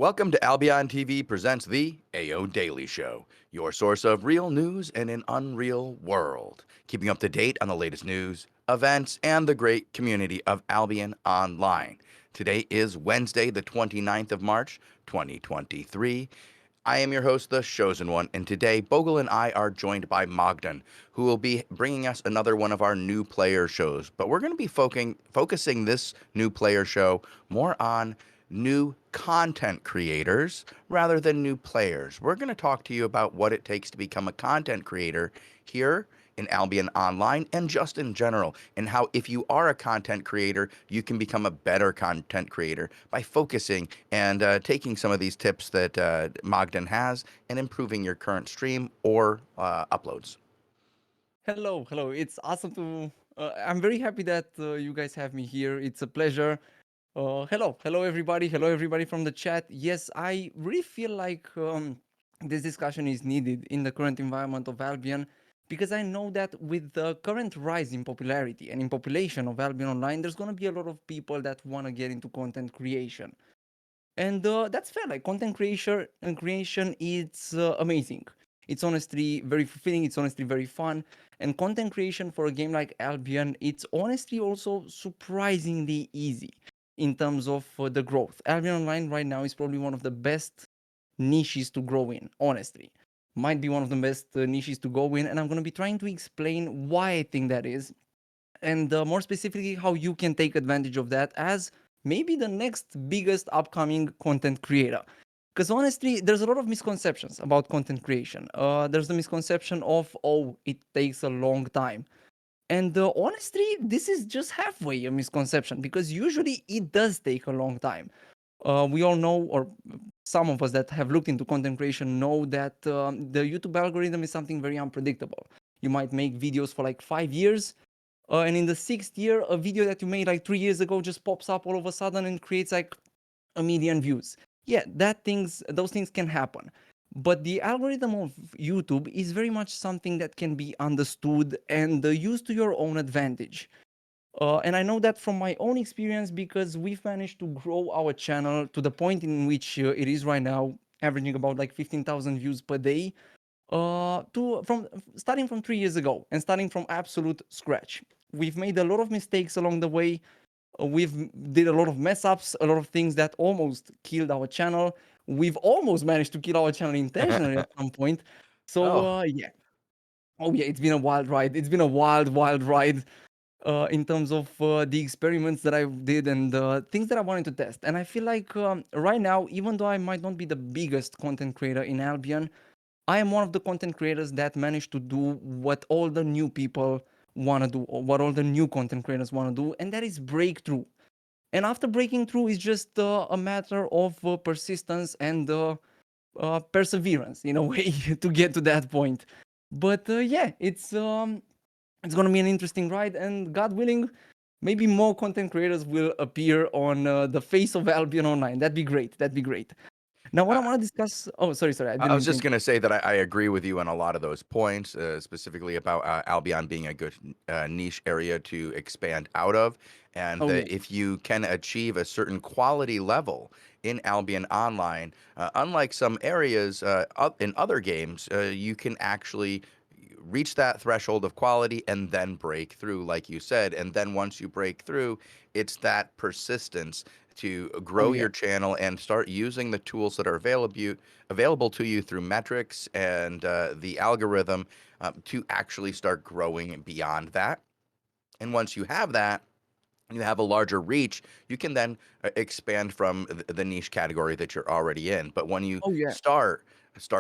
Welcome to Albion TV presents the AO Daily Show, your source of real news in an unreal world, keeping up to date on the latest news, events, and the great community of Albion Online. Today is Wednesday, the 29th of March, 2023. I am your host, the Chosen One, and today Bogle and I are joined by Mogdone, who will be bringing us another one of our new player shows. But we're going to be focusing this new player show more on new content creators rather than new players. We're going to talk to you about what it takes to become a content creator here in Albion Online and just in general, and how if you are a content creator, you can become a better content creator by focusing and taking some of these tips that Mogden has and improving your current stream or uploads. Hello. It's awesome to. I'm very happy that you guys have me here. It's a pleasure. Hello everybody. Hello everybody from the chat. Yes, I really feel like this discussion is needed in the current environment of Albion because I know that with the current rise in popularity and in population of Albion Online, there's gonna be a lot of people that want to get into content creation. And that's fair. Like content creation and creation, it's amazing. It's honestly very fulfilling. It's honestly very fun. And content creation for a game like Albion, it's honestly also surprisingly easy in terms of the growth. Albion Online right now is probably one of the best niches to grow in. Honestly, might be one of the best niches to go in, and I'm going to be trying to explain why I think that is and more specifically how you can take advantage of that as maybe the next biggest upcoming content creator. Because honestly, there's a lot of misconceptions about content creation. There's the misconception of, oh, it takes a long time. And honestly, this is just halfway a misconception because usually it does take a long time. We all know, or some of us that have looked into content creation know that the YouTube algorithm is something very unpredictable. You might make videos for like 5 years, and in the sixth year, a video that you made like 3 years ago just pops up all of a sudden and creates like a million views. Yeah, those things can happen. But the algorithm of YouTube is very much something that can be understood and used to your own advantage. And I know that from my own experience because we've managed to grow our channel to the point in which it is right now, averaging about like 15,000 views per day to from starting from 3 years ago and starting from absolute scratch. We've made a lot of mistakes along the way. We've did a lot of mess ups, a lot of things that almost killed our channel. We've almost managed to kill our channel intentionally at some point. So Oh, yeah, oh yeah, it's been a wild ride. It's been a wild ride in terms of the experiments that I did and the things that I wanted to test. And I feel like right now, even though I might not be the biggest content creator in Albion, I am one of the content creators that managed to do what all the new people want to do, or what all the new content creators want to do, and that is breakthrough. And after breaking through, it's just a matter of persistence and perseverance in a way to get to that point. But yeah, it's gonna be an interesting ride, and God willing, maybe more content creators will appear on the face of Albion Online. That'd be great. That'd be great. Now, what I I, want to discuss. Oh, sorry. I I didn't was mean to just going interrupt. to say that I agree with you on a lot of those points, specifically about Albion being a good niche area to expand out of, and Oh that yeah. if you can achieve a certain quality level in Albion Online, unlike some areas in other games, you can actually reach that threshold of quality and then break through, like you said. And then once you break through, it's that persistence to Oh grow yeah. your channel and start using the tools that are available to you through metrics and the algorithm to actually start growing beyond that. And once you have that, you have a larger reach, you can then expand from the niche category that you're already in. But when you Oh yeah. start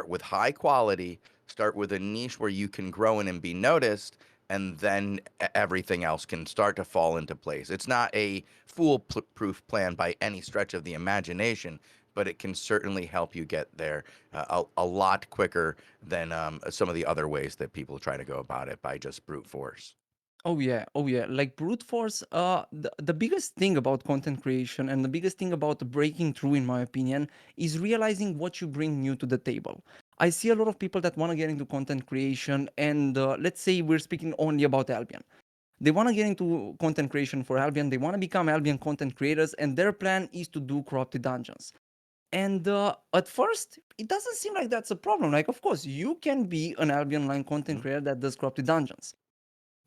with high quality, start with a niche where you can grow in and be noticed, and then everything else can start to fall into place. It's not a foolproof plan by any stretch of the imagination, but it can certainly help you get there a lot quicker than some of the other ways that people try to go about it by just brute force. Oh yeah. Like brute force. The biggest thing about content creation and the biggest thing about breaking through, in my opinion, is realizing what you bring new to the table. I see a lot of people that want to get into content creation, and let's say we're speaking only about Albion. They want to get into content creation for Albion. They want to become Albion content creators, and their plan is to do corrupted dungeons. And at first, it doesn't seem like that's a problem. Like, of course, you can be an Albion Online content Mhm. creator that does corrupted dungeons.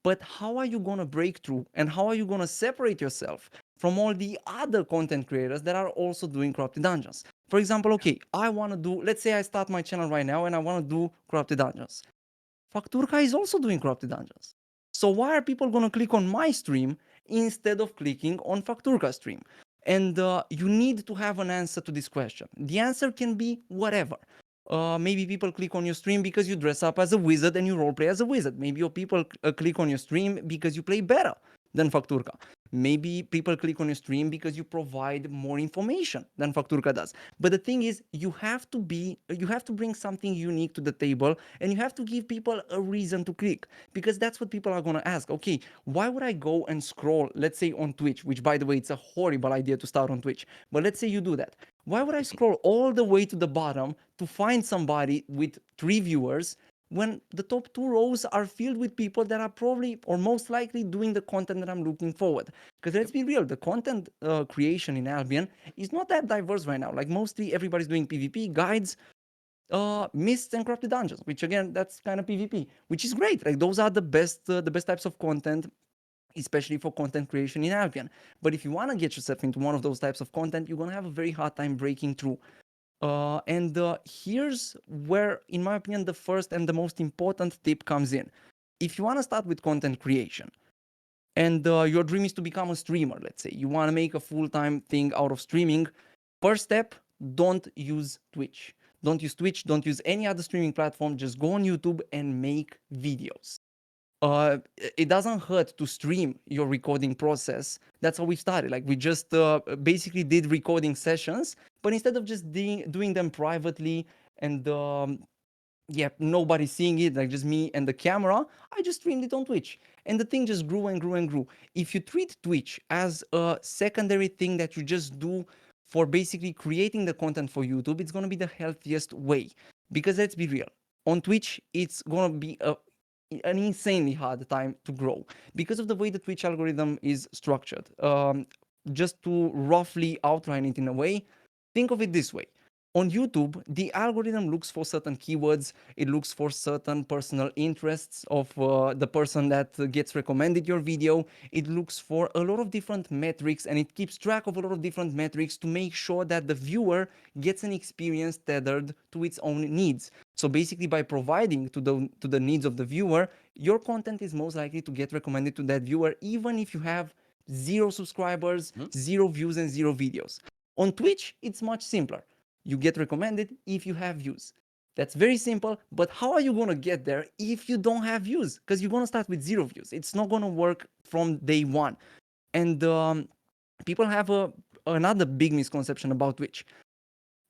But how are you going to break through and how are you going to separate yourself from all the other content creators that are also doing corrupted dungeons? For example, okay, I want to do, let's say I start my channel right now and I want to do corrupted dungeons. Facturka is also doing corrupted dungeons. So why are people going to click on my stream instead of clicking on Facturka stream? And you need to have an answer to this question. The answer can be whatever. Maybe people click on your stream because you dress up as a wizard and you roleplay as a wizard. Maybe your people click on your stream because you play better than Facturka. Maybe people click on your stream because you provide more information than Facturka does. But the thing is, you have to bring something unique to the table, and you have to give people a reason to click, because that's what people are going to ask. Okay, why would I go and scroll, let's say on Twitch, which by the way, it's a horrible idea to start on Twitch, but let's say you do that. Why would I scroll all the way to the bottom to find somebody with 3 viewers when the top 2 rows are filled with people that are probably or most likely doing the content that I'm looking forward? Because let's Yep. be real, the content creation in Albion is not that diverse right now. Like mostly everybody's doing PvP guides, mists and corrupted dungeons, which again, that's kind of PvP, which is great. Like those are the best types of content, especially for content creation in Albion. But if you want to get yourself into one of those types of content, you're gonna have a very hard time breaking through. And here's where, in my opinion, the first and the most important tip comes in. If you want to start with content creation, and your dream is to become a streamer, let's say you want to make a full-time thing out of streaming, first step, don't use Twitch. Don't use Twitch, don't use any other streaming platform, just go on YouTube and make videos. It doesn't hurt to stream your recording process. That's how we started. Like we just basically did recording sessions, but instead of just doing them privately and yeah, nobody seeing it, like just me and the camera, I just streamed it on Twitch. And the thing just grew and grew and grew. If you treat Twitch as a secondary thing that you just do for basically creating the content for YouTube, it's gonna be the healthiest way. Because let's be real, on Twitch, it's gonna be an insanely hard time to grow because of the way the Twitch algorithm is structured. Just to roughly outline it in a way, think of it this way. On YouTube, the algorithm looks for certain keywords, it looks for certain personal interests of the person that gets recommended your video, it looks for a lot of different metrics, and it keeps track of a lot of different metrics to make sure that the viewer gets an experience tethered to its own needs. So basically, by providing to the needs of the viewer, your content is most likely to get recommended to that viewer, even if you have 0 subscribers, Mhm. 0 views, and 0 videos. On Twitch, it's much simpler. You get recommended if you have views. That's very simple, but how are you gonna get there if you don't have views? Because you're gonna start with 0 views. It's not gonna work from day one. And people have another big misconception about Twitch.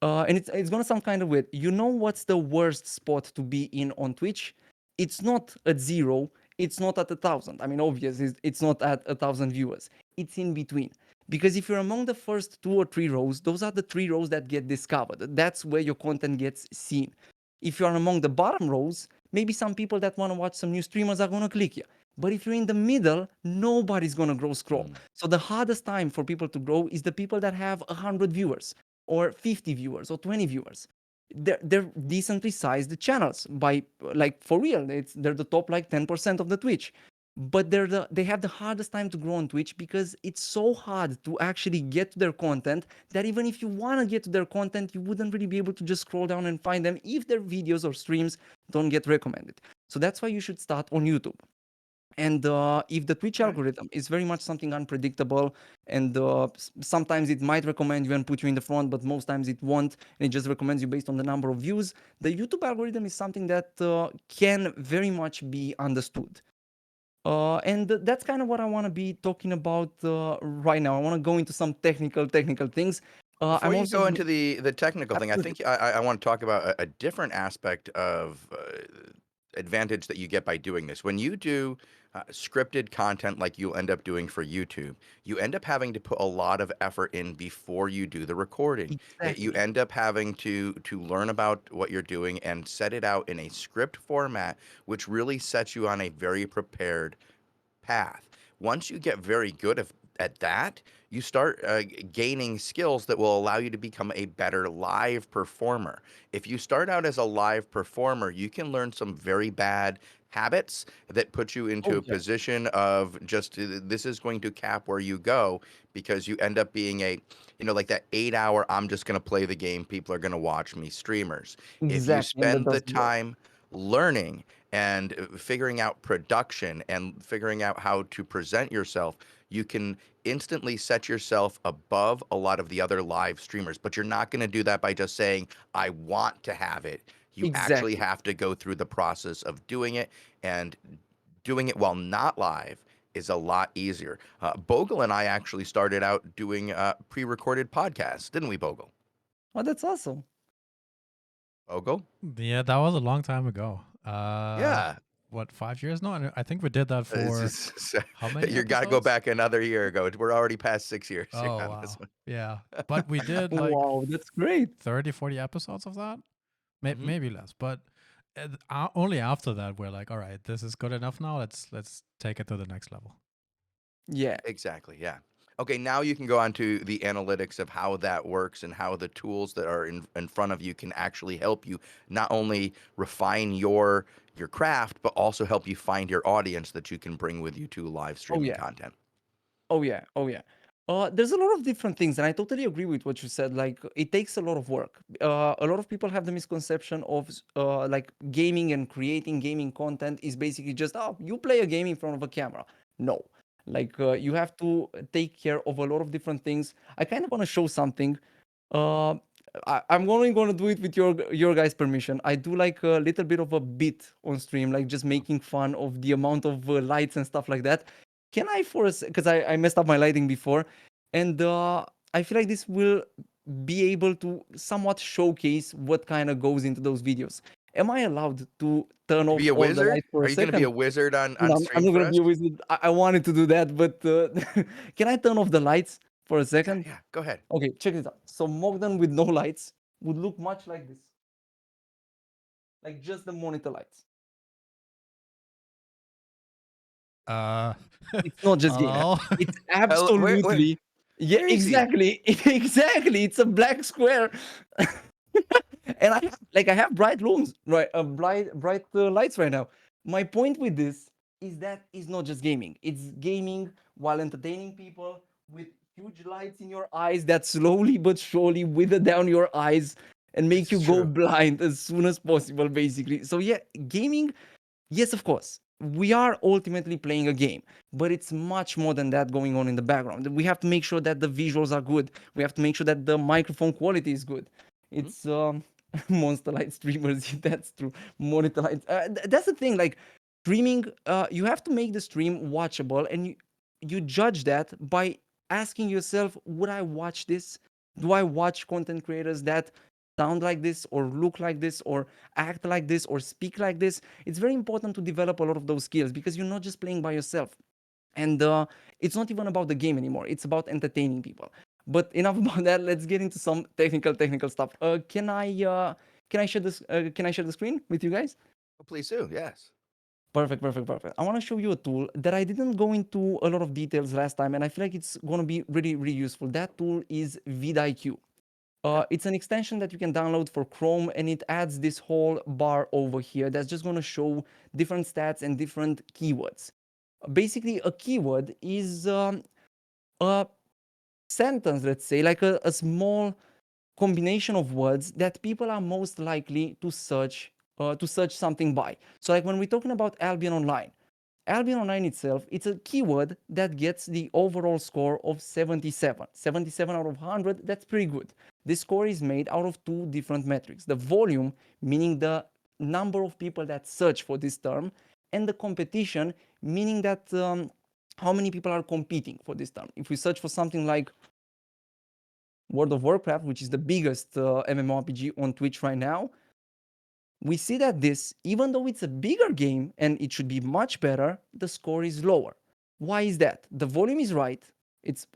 And it's gonna sound kind of weird. You know what's the worst spot to be in on Twitch? It's not at 0. It's not at 1,000. I mean, obviously, it's not at 1,000 viewers. It's in between. Because if you're among the first 2 or 3 rows, those are the 3 rows that get discovered. That's where your content gets seen. If you're among the bottom rows, maybe some people that want to watch some new streamers are gonna click you. But if you're in the middle, nobody's gonna grow scroll. Mm. So the hardest time for people to grow is the people that have 100 viewers or 50 viewers or 20 viewers. They're decently sized channels by, like, for real. They're the top like 10% of the Twitch. But they have the hardest time to grow on Twitch because it's so hard to actually get to their content that even if you want to get to their content, you wouldn't really be able to just scroll down and find them if their videos or streams don't get recommended. So that's why you should start on YouTube. And if the Twitch Okay. algorithm is very much something unpredictable, and sometimes it might recommend you and put you in the front, but most times it won't, and it just recommends you based on the number of views, the YouTube algorithm is something that can very much be understood. And that's kind of what I want to be talking about right now. I want to go into some technical things. Before I'm you also go into the technical thing, I absolutely. think I want to talk about a different aspect of advantage that you get by doing this. When you do scripted content like you'll end up doing for YouTube, you end up having to put a lot of effort in before you do the recording. You Exactly. end up having to learn about what you're doing and set it out in a script format, which really sets you on a very prepared path. Once you get very good at that, you start gaining skills that will allow you to become a better live performer. If you start out as a live performer, you can learn some very bad habits that put you into Oh a yeah, position of just this is going to cap where you go because you end up being a, like that 8 hour, I'm just going to play the game, people are going to watch me streamers. If you exactly, and that spend the doesn't work. time learning and figuring out production and figuring out how to present yourself, you can instantly set yourself above a lot of the other live streamers. But you're not going to do that by just saying, I want to have it. You actually Exactly. have to go through the process of doing it, and doing it while not live is a lot easier. Bogle and I actually started out doing pre recorded podcasts, didn't we, Bogle? Oh, that's awesome. Bogle? Yeah, that was a long time ago. Yeah. What, 5 years now? And I think we did that It's for just, how many you got to go episodes? back another year ago. We're already past 6 years here Oh, on this wow. one. Yeah. But we did like Wow, that's great. 30, 40 episodes of that. Hmm. Maybe less. But only after that, we're like, all right, this is good enough now. Let's take it to the next level. Yeah. Exactly. Yeah. Okay. Now you can go on to the analytics of how that works and how the tools that are in front of you can actually help you not only refine your craft, but also help you find your audience that you can bring with you to live Oh streaming yeah. content. Oh yeah, oh yeah. There's a lot of different things, and I totally agree with what you said. Like, it takes a lot of work. A lot of people have the misconception of like gaming and creating gaming content is basically just, oh, you play a game in front of a camera. No, like you have to take care of a lot of different things. I kind of want to show something. Uh, I'm only going to do it with your guys' permission. I do like a little bit of a bit on stream, like just making fun of the amount of lights and stuff like that. Can I force? Because I messed up my lighting before, and I feel like this will be able to somewhat showcase what kind of goes into those videos. Am I allowed to turn To be off a all the wizard? lights for Are a you going to be second? a wizard No, on I'm stream not for gonna be us? a wizard. I wanted to do that, but can I turn off the lights for a Yeah. second? Yeah. Go ahead. Okay, check this out. So Mogdone with no lights would look much like this, like just the monitor lights. Uh, It's not just gaming. hello. It's Where absolutely, yeah, where is he? exactly, exactly. It's a black square, and I have bright rooms, right? Bright lights right now. My point with this is that it's not just gaming. It's gaming while entertaining people with huge lights in your eyes that slowly but surely wither down your eyes and make This you is go true. blind as soon as possible, basically. So yeah, gaming, yes, of course. We are ultimately playing a game, but it's much more than that going on in the background. We have to make sure that the visuals are good. We have to make sure that the microphone quality is good. Mhm. It's Monster Light streamers. That's true. Monitor lights. That's the thing. Like streaming, you have to make the stream watchable, and you judge that by asking yourself, would I watch this? Do I watch content creators that sound like this, or look like this, or act like this, or speak like this? It's very important to develop a lot of those skills because you're not just playing by yourself. And it's not even about the game anymore. It's about entertaining people. But enough about that. Let's get into some technical stuff. Can I share this? Can I share the screen with you guys? Oh, please do. Yes. Perfect. I want to show you a tool that I didn't go into a lot of details last time, and I feel like it's going to be really useful. That tool is vidIQ. Okay. It's an extension that you can download for Chrome, and it adds this whole bar over here that's just going to show different stats and different keywords. Basically, a keyword is a sentence, let's say, like a small combination of words that people are most likely to search something by. So, like when we're talking about Albion Online itself, it's a keyword that gets the overall score of 77. 77 out of 100, that's pretty good. This score is made out of two different metrics: the volume, meaning the number of people that search for this term, and the competition, meaning that how many people are competing for this term. If we search for something like World of Warcraft, which is the biggest MMORPG on Twitch right now, we see that this, even though it's a bigger game and it should be much better, the score is lower. Why is that? The volume is right. It's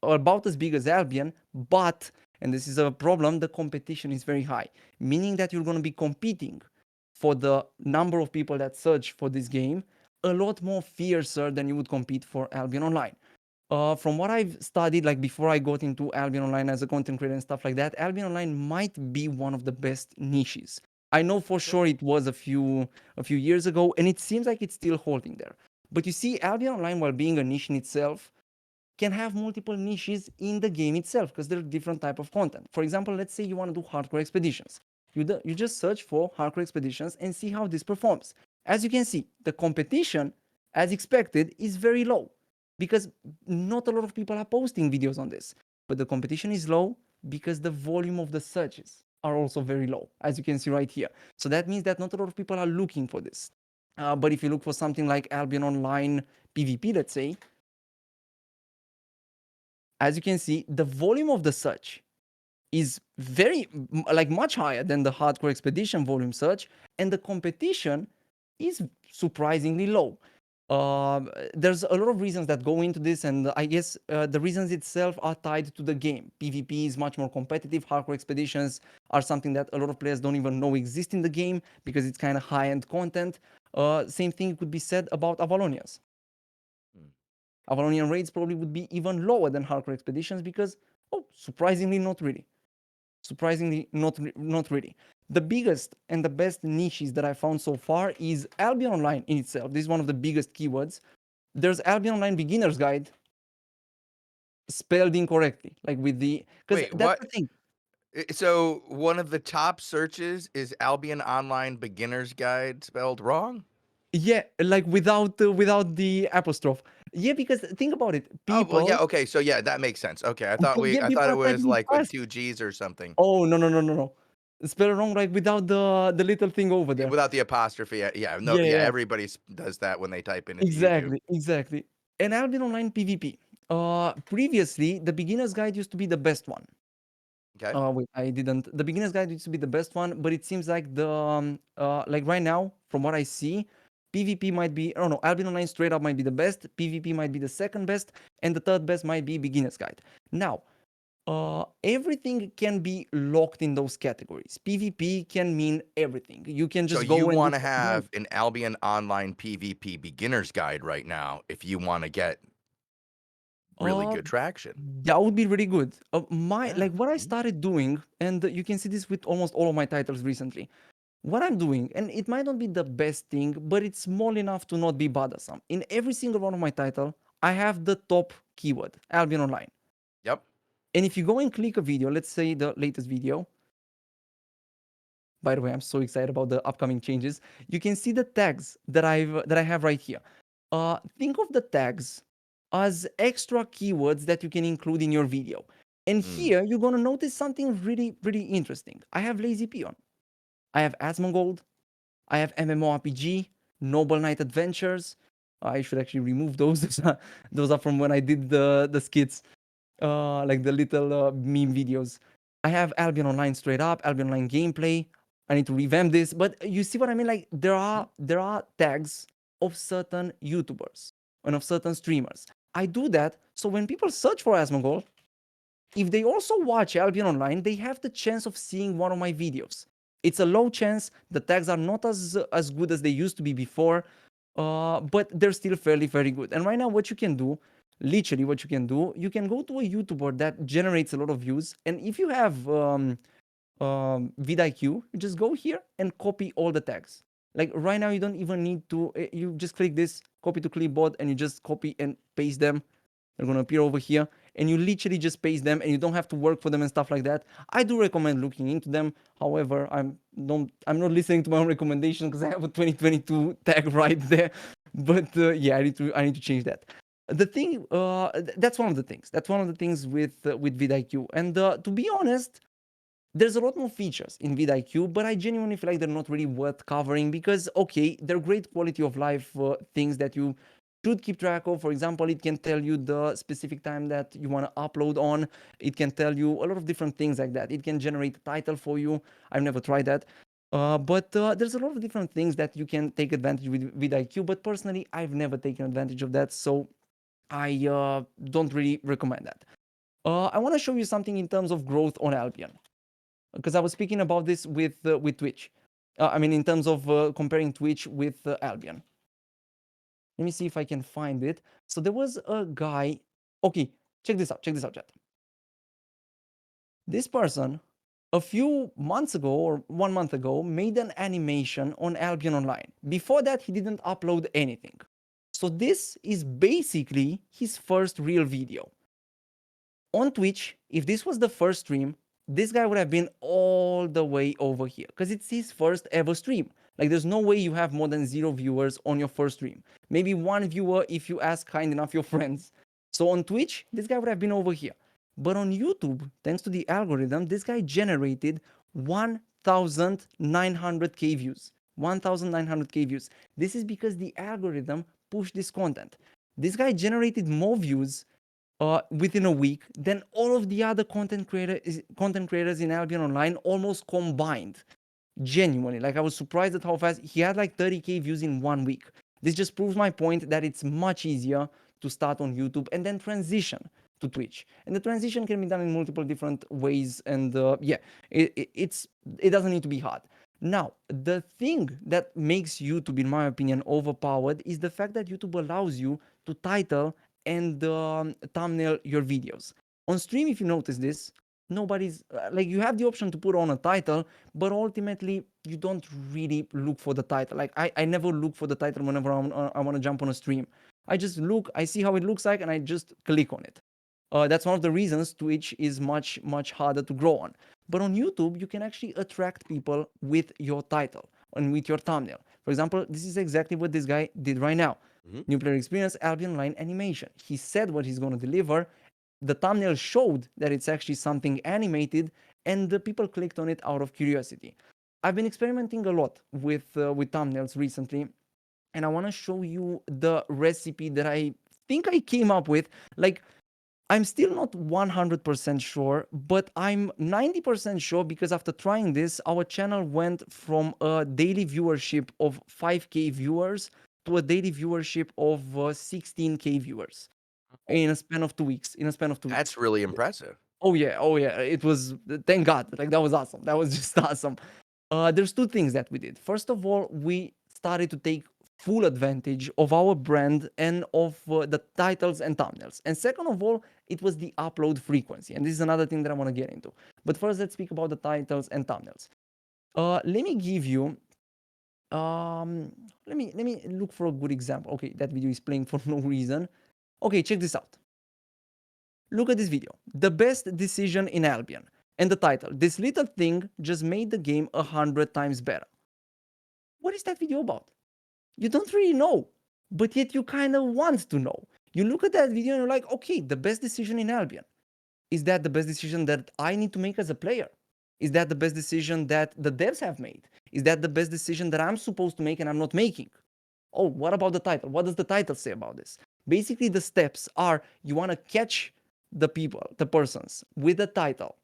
about as big as Albion, but, and this is a problem, the competition is very high, meaning that you're going to be competing for the number of people that search for this game a lot more fiercer than you would compete for Albion Online. From what I've studied, like before I got into Albion Online as a content creator and stuff like that, Albion Online might be one of the best niches. I know for sure it was a few years ago, and it seems like it's still holding there. But you see, Albion Online, while being a niche in itself, can have multiple niches in the game itself because there are different type of content. For example, let's say you want to do hardcore expeditions. You just search for hardcore expeditions and see how this performs. As you can see, the competition, as expected, is very low because not a lot of people are posting videos on this. But the competition is low because the volume of the searches are also very low, as you can see right here. So that means that not a lot of people are looking for this. But if you look for something like Albion Online PvP, let's say, as you can see, the volume of the search is like much higher than the hardcore expedition volume search, and the competition is surprisingly low. There's a lot of reasons that go into this, and I guess the reasons itself are tied to the game. PvP is much more competitive. Hardcore expeditions are something that a lot of players don't even know exist in the game because it's kind of high-end content. Same thing could be said about Avalonians. Hmm. Avalonian raids probably would be even lower than hardcore expeditions because, oh, surprisingly, not really. Surprisingly, not really. The biggest and the best niches that I found so far is Albion Online in itself. This is one of the biggest keywords. There's Albion Online Beginner's Guide spelled incorrectly, like with the, because Wait, that's what? the thing. So one of the top searches is Albion Online Beginner's Guide spelled wrong? Yeah, like without the apostrophe. Yeah, because think about it. Oh, well, yeah, People, okay, so yeah, that makes sense. Okay, yeah, I thought people it are was typing like with fast. 2 G's or something. Oh no no no no no! Spell wrong, like without the little thing over there. Without the apostrophe. Yeah, no, Yeah, yeah, yeah. everybody does that when they type in into YouTube. Exactly, exactly. And Albion Online PvP. Previously, the beginner's guide used to be the best one. Okay. Wait, I didn't. The beginner's guide used to be the best one, but it seems like like right now, from what I see, PvP might be, I don't know, Albion Online straight up might be the best, PvP might be the second best, and the third best might be beginner's guide. Now, everything can be locked in those categories. PvP can mean everything. You can So just you go and do want to something else. have an Albion Online PvP beginner's guide right now if you want to get really Uh, good traction. that would be really good. Yeah. Like what I Mhm. started doing, and you can see this with almost all of my titles recently. What I'm doing, and it might not be the best thing, but it's small enough to not be bothersome. In every single one of my title, I have the top keyword, Albion Online. Yep. And if you go and click a video, let's say the latest video, by the way, I'm so excited about the upcoming changes. You can see the tags that I have right here. Think of the tags as extra keywords that you can include in your video. And Mm. here you're gonna notice something really, really interesting. I have Lazy Peon, I have Asmongold, I have MMORPG, Noble Knight Adventures. I should actually remove those. Those are from when I did the skits, like the little meme videos. I have Albion Online straight up, Albion Online gameplay. I need to revamp this, but you see what I mean? Like Mhm. there are tags of certain YouTubers and of certain streamers. I do that so when people search for Asmongold, if they also watch Albion Online, they have the chance of seeing one of my videos. It's a low chance. The tags are not as good as they used to be before, but they're still fairly very good. And right now, what you can do, literally, what you can do, you can go to a YouTuber that generates a lot of views, and if you have vidIQ, you just go here and copy all the tags. Like right now, you don't even need to. You just click this, copy to clipboard, and you just copy and paste them. They're gonna appear over here, and you literally just paste them, and you don't have to work for them and stuff like that. I do recommend looking into them. However, I'm not listening to my own recommendation because I have a 2022 tag right there. But yeah, I need to change that. The thing, that's one of the things. That's one of the things with vidIQ. And to be honest, there's a lot more features in vidIQ, but I genuinely feel like they're not really worth covering because, okay, they're great quality of life things that you should keep track of. For example, it can tell you the specific time that you want to upload on. It can tell you a lot of different things like that. It can generate a title for you. I've never tried that. But there's a lot of different things that you can take advantage with vidIQ, but personally, I've never taken advantage of that, so I don't really recommend that. I want to show you something in terms of growth on Albion because I was speaking about this with Twitch. I mean, in terms of comparing Twitch with Albion. Let me see if I can find it. So there was a guy Okay, check this out, chat. This person, a few months ago or 1 month ago, made an animation on Albion Online. Before that, he didn't upload anything. So this is basically his first real video. On Twitch, if this was the first stream, this guy would have been all the way over here because it's his first ever stream. Like, there's no way you have more than 0 viewers on your first stream. Maybe 1 viewer if you ask kind enough your friends. So on Twitch, this guy would have been over here. But on YouTube, thanks to the algorithm, this guy generated 1,900k views. 1,900k views. This is because the algorithm pushed this content. This guy generated more views within a week than all of the other content creators in Albion Online almost combined. Genuinely, like, I was surprised at how fast he had, like 30k views in 1 week. This just proves my point that it's much easier to start on YouTube and then transition to Twitch. And the transition can be done in multiple different ways. And it doesn't need to be hard. Now, the thing that makes YouTube, in my opinion, overpowered is the fact that YouTube allows you to title and thumbnail your videos. On stream, if you notice this, nobody's like, you have the option to put on a title, but ultimately you don't really look for the title. Like, I never look for the title whenever I want to jump on a stream. I just look, I see how it looks like, and I just click on it. That's one of the reasons Twitch is much harder to grow on. But on YouTube, you can actually attract people with your title and with your thumbnail. For example, this is exactly what this guy did right now. New player experience, Albion Online animation. He said what he's going to deliver. The thumbnail showed that it's actually something animated, and the people clicked on it out of curiosity. I've been experimenting a lot with thumbnails recently, and I want to show you the recipe that I think I came up with. Like, I'm still not 100% sure, but I'm 90% sure because after trying this, our channel went from a daily viewership of 5k viewers to a daily viewership of 16k viewers in a span of 2 weeks. That's really impressive. Oh yeah, it was, thank God. Like, that was awesome. That was just awesome. There's 2 things that we did. First of all, we started to take full advantage of our brand and of the titles and thumbnails. And second of all, it was the upload frequency. And this is another thing that I want to get into. But first, let's speak about the titles and thumbnails. Let me give you let me look for a good example. Okay, that video is playing for no reason. Okay, check this out. Look at this video. The best decision in Albion. And the title, this little thing just made the game 100 times better. What is that video about? You don't really know, but yet you kind of want to know. You look at that video and you're like, okay, the best decision in Albion. Is that the best decision that I need to make as a player? Is that the best decision that the devs have made? Is that the best decision that I'm supposed to make and I'm not making? Oh, what about the title? What does the title say about this? Basically, the steps are, you want to catch the people, the persons, with the title.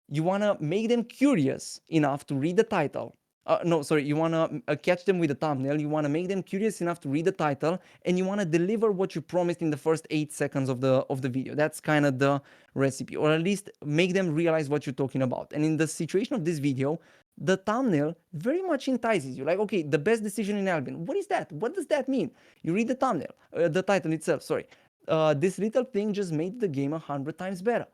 You want to make them curious enough to read the title. You want to catch them with the thumbnail. You want to make them curious enough to read the title, and you want to deliver what you promised in the first 8 seconds of the video. That's kind of the recipe, or at least make them realize what you're talking about. And in the situation of this video, the thumbnail very much entices you. Like, okay, the best decision in Albion. What is that? What does that mean? You read the thumbnail, the title itself. Sorry, this little thing just made the game 100 times better.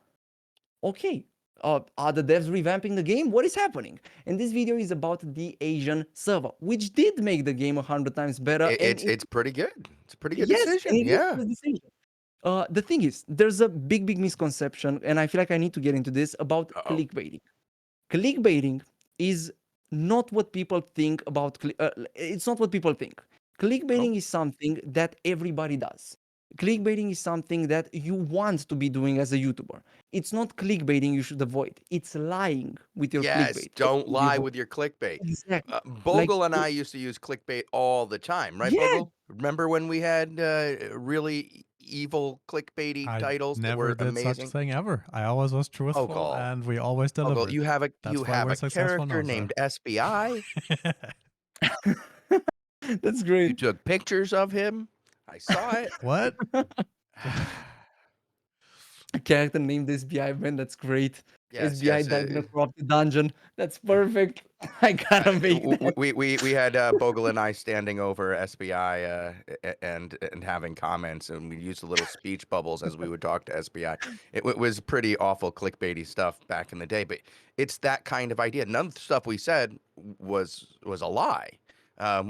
Okay, are the devs revamping the game? What is happening? And this video is about the Asian server, which did make the game 100 times better. It's pretty good. It's a pretty good yes, decision. and it Yeah. is a decision. The thing is, there's a big misconception, and I feel like I need to get into this, about clickbaiting. Clickbaiting is not what people think about. It's not what people think. Clickbaiting is something that everybody does. Clickbaiting is something that you want to be doing as a YouTuber. It's not clickbaiting you should avoid. It's lying with your clickbait. Yes, don't lie with your clickbait. Exactly. Bogle and I used to use clickbait all the time, right, Yeah. Bogle? Remember when we had really evil clickbaity titles that were never did amazing? such thing ever. I always was truthful, Bogle. and we always Bogle, delivered. you have a That's why we're successful character now, named sir. SBI. That's You great. took pictures of him. I saw it. What? A character named SBI, man. That's great. Yes, SBI yes. died in a corrupted dungeon. That's perfect. I gotta make that. We had Bogle and I standing over SBI and having comments, and we used the little speech bubbles as we would talk to SBI. It was pretty awful clickbaity stuff back in the day, but it's that kind of idea. None of the stuff we said was a lie.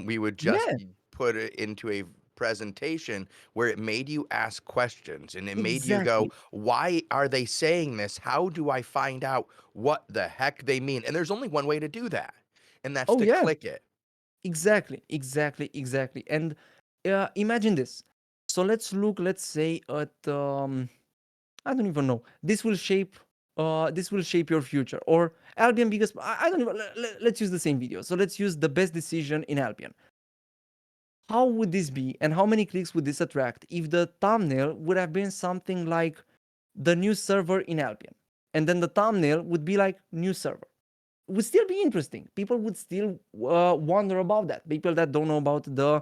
We would just Yeah, put it into a presentation where it made you ask questions and it made you go, exactly. why are they saying this? How do I find out what the heck they mean? And there's only one way to do that, and that's Oh to yeah, click it. exactly, exactly, exactly. And imagine this. So let's say at I don't even know. This will shape your future. Or Albion, because I don't even let's use the same video. So let's use the best decision in Albion. How would this be and how many clicks would this attract if the thumbnail would have been something like the new server in Albion? And then the thumbnail would be like new server. Would still be interesting. People would still wonder about that. People that don't know about the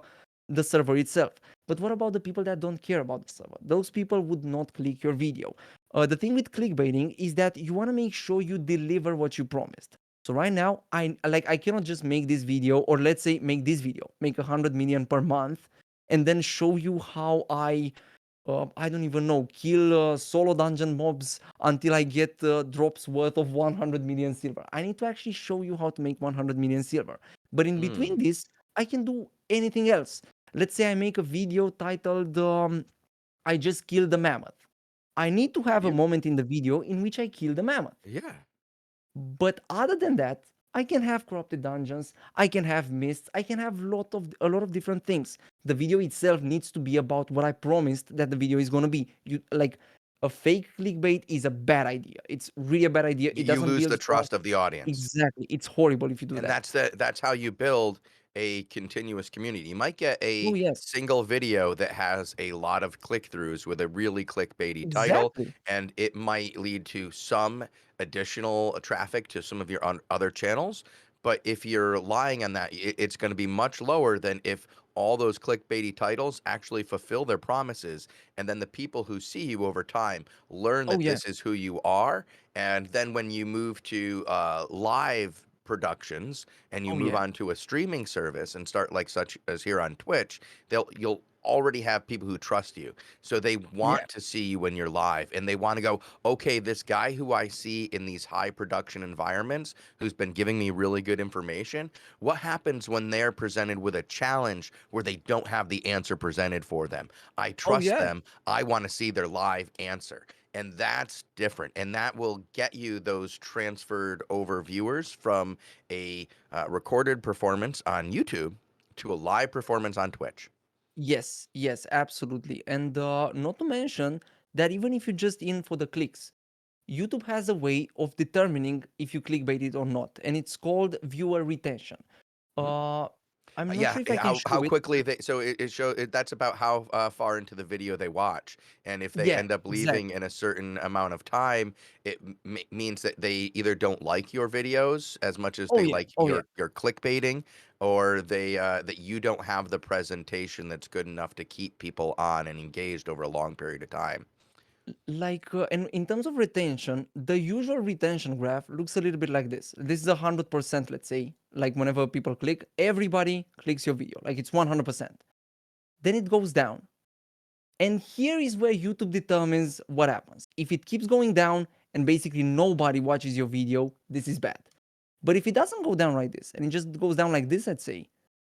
server itself. But what about the people that don't care about the server? Those people would not click your video. The thing with clickbaiting is that you want to make sure you deliver what you promised. So right now, I cannot just make this video, or let's say make this video, make 100 million per month, and then show you how I don't even know, kill solo dungeon mobs until I get drops worth of 100 million silver. I need to actually show you how to make 100 million silver. But in between Mm. this, I can do anything else. Let's say I make a video titled I just killed the mammoth. I need to have a You, moment in the video in which I kill the mammoth. yeah. But other than that, I can have corrupted dungeons, I can have mists, I can have a lot of different things. The video itself needs to be about what I promised that the video is gonna be. You like a fake clickbait is a bad idea. It's really a bad idea. It You doesn't lose build the trust. trust of the audience. Exactly. It's horrible if you do And that. that's how you build a continuous community. You might get Oh a yes. single video that has a lot of click-throughs with a really clickbaity title, Exactly. and it might lead to some additional traffic to some of your other channels. But if you're lying on that, it's going to be much lower than if all those clickbaity titles actually fulfill their promises. And then the people who see you over time learn Oh that yeah. this is who you are. And then when you move to live productions and you Oh move yeah. on to a streaming service and start like such as here on Twitch, you'll already have people who trust you. So they Yeah. want to see you when you're live and they want to go, okay, this guy who I see in these high production environments who's been giving me really good information, what happens when they're presented with a challenge where they don't have the answer presented for them? I Oh trust yeah. them. I want to see their live answer. And that's different. And that will get you those transferred over viewers from a recorded performance on YouTube to a live performance on Twitch. Yes, yes, absolutely. And not to mention that even if you're just in for the clicks, YouTube has a way of determining if you clickbait it or not, and it's called viewer retention. Mhm. Uh, I'm not Yeah, sure if I can how show it. quickly they so it show it, that's about how far into the video they watch, and if they Yeah, end up leaving exactly. in a certain amount of time, it means that they either don't like your videos as much as Oh they yeah, like oh yeah. your clickbaiting, or they that you don't have the presentation that's good enough to keep people on and engaged over a long period of time. And in terms of retention, the usual retention graph looks a little bit like this. This is 100%, let's say. Like whenever people click, everybody clicks your video. Like it's 100%. Then it goes down. And here is where YouTube determines what happens. If it keeps going down and basically nobody watches your video, this is bad. But if it doesn't go down like this and it just goes down like this, let's say,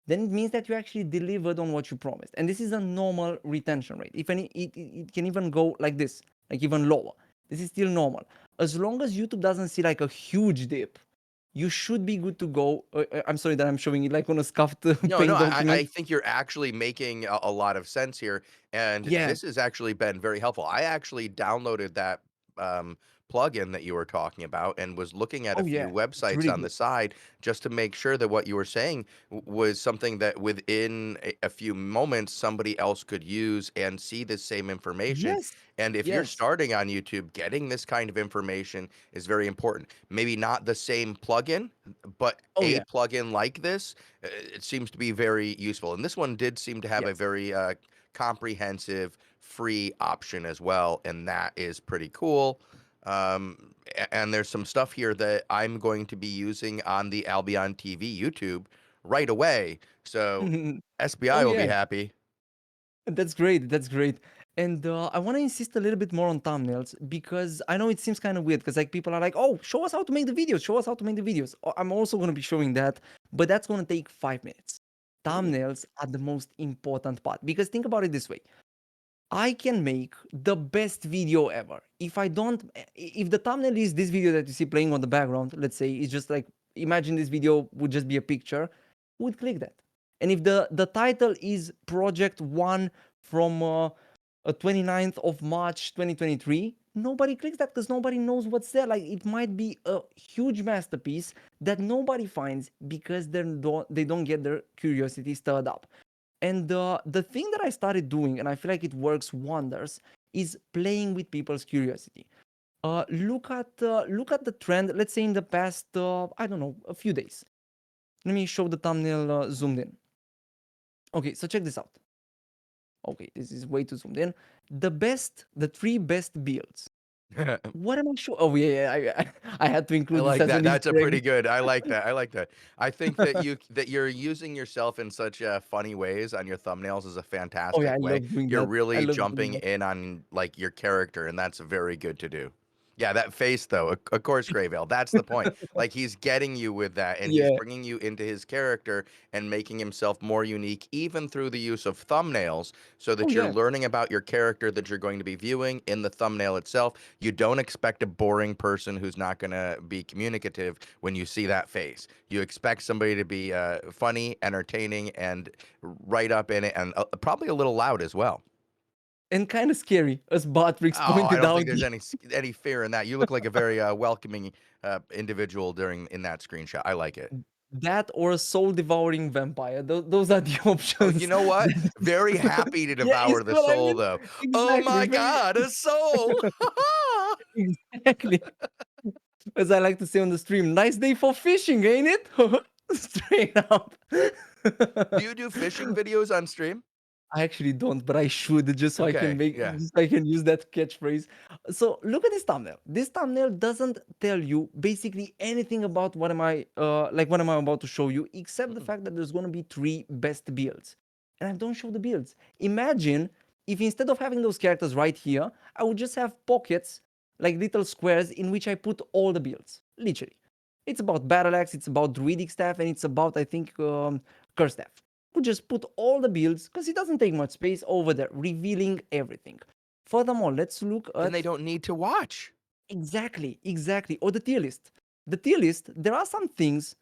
then it means that you actually delivered on what you promised. And this is a normal retention rate. If any, it can even go like this, like even lower. This is still normal. As long as YouTube doesn't see like a huge dip, you should be good to go. I'm sorry that I'm showing it like on a scuffed No, no, paint I document. think you're actually making a lot of sense here, and Yeah. this has actually been very helpful. I actually downloaded that plugin that you were talking about and was looking at a Oh, few yeah. It's websites really on the good. side just to make sure that what you were saying was something that within a few moments somebody else could use and see the same information. Yes. And if you're Yes. starting on YouTube, getting this kind of information is very important. Maybe not the same plugin, but Oh, a yeah. plugin like this it seems to be very useful. And this one did seem to have a Yes. very comprehensive free option as well, and that is pretty cool. And there's some stuff here that I'm going to be using on the Albion TV YouTube right away. So SBI Oh will be yeah, happy. that's great. That's great. And I want to insist a little bit more on thumbnails because I know it seems kind of weird because like people are like, "Oh, show us how to make the videos. Show us how to make the videos." I'm also going to be showing that, but that's going to take 5 minutes. Mm. Thumbnails are the most important part because think about it this way: I can make the best video ever. If the thumbnail is this video that you see playing on the background, let's say it's just like, imagine this video would just be a picture, who would click that? And if the title is Project One from 29th of March 2023, nobody clicks that because nobody knows what's there. Like it might be a huge masterpiece that nobody finds because they don't get their curiosity stirred up. And the thing that I started doing, and I feel like it works wonders, is playing with people's curiosity. Look at the trend. Let's say in the past, I don't know, a few days. Let me show the thumbnail zoomed in. Okay, so check this out. Okay, this is way too zoomed in. The three best builds. What am I showing? Oh yeah, I had to I include this like as that. an That's a Easter egg. pretty good. I like that. I like that. I think that you're using yourself in such funny ways on your thumbnails is a Oh yeah, I fantastic way. love doing You're that. I really love doing jumping that. in on like your character, and that's very good to do. Yeah, that face though, of course, Greyvale. That's the point. Like he's getting you with that, and he's Yeah. bringing you into his character and making himself more unique, even through the use of thumbnails, so Oh that you're yeah. learning about your character that you're going to be viewing in the thumbnail itself. You don't expect a boring person who's not going to be communicative when you see that face. You expect somebody to be funny, entertaining, and right up in it, and probably a little loud as well. And kind of scary, as Batrix Oh, I pointed don't out. think there's any fear in that. You look like a very welcoming individual during in that screenshot. I like it. That or a soul-devouring vampire. Those are the Oh, you options. know what? Very happy to Yeah, you devour see the what I soul, mean? though. Oh Exactly. my Very God, a soul! exactly. As I like to say on the stream, nice day for fishing, ain't it? Straight up. Do you do fishing videos on stream? I actually don't, but I should just so I can Okay, make yeah. just so I can use that catchphrase. So look at this thumbnail. This thumbnail doesn't tell you basically anything about what am I about to show you, except the Mm. fact that there's gonna be three best builds. And I don't show the builds. Imagine if instead of having those characters right here, I would just have pockets, like little squares, in which I put all the builds. Literally. It's about battle axe, it's about druidic staff, and it's about I think curse staff. Could just put all the builds because it doesn't take much space over there, revealing everything. Furthermore, let's look Then they at don't need to watch. exactly, or the tier list. The tier list, there are some things.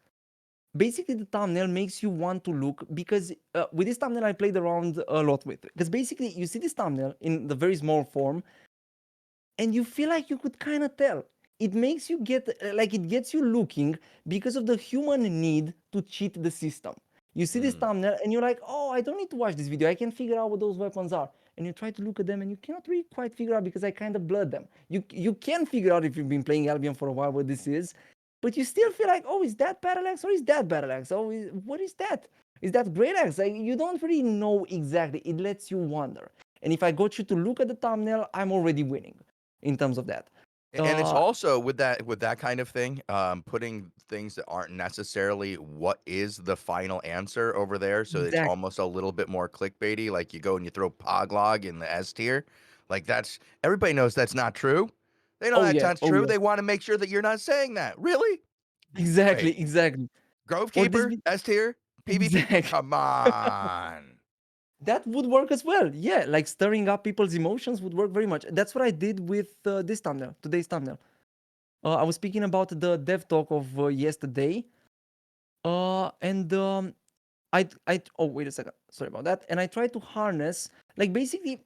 Basically, the thumbnail makes you want to look because with this thumbnail, I played around a lot with. Because basically, you see this thumbnail in the very small form, and you feel like you could kind of tell. It makes you get like it gets you looking because of the human need to cheat the system. You see this Mm. thumbnail and you're like, oh, I don't need to watch this video. I can figure out what those weapons are. And you try to look at them and you cannot really quite figure out because I kind of blurred them. You can figure out if you've been playing Albion for a while what this is, but you still feel like, oh, is that battle axe or is that battle axe? Oh, what is that? Is that great axe? Like, you don't really know exactly. It lets you wonder. And if I got you to look at the thumbnail, I'm already winning in terms of that. And it's Uh, also with that kind of thing, putting things that aren't necessarily what is the final answer over there, so it's exactly. almost a little bit more clickbaity. Like you go and you throw Poglog in the S tier, like that's everybody knows that's not true. They know Oh that's yeah. not Oh true. yeah. They want to make sure that you're not saying that. Really? Wait, Exactly. Exactly. Or this. Grovekeeper S tier PvP? Exactly. Come on. That would work as well. Yeah, like stirring up people's emotions would work very much. That's what I did with this thumbnail, today's thumbnail. I was speaking about the dev talk of yesterday, and oh wait a second, sorry about that. And I tried to harness like basically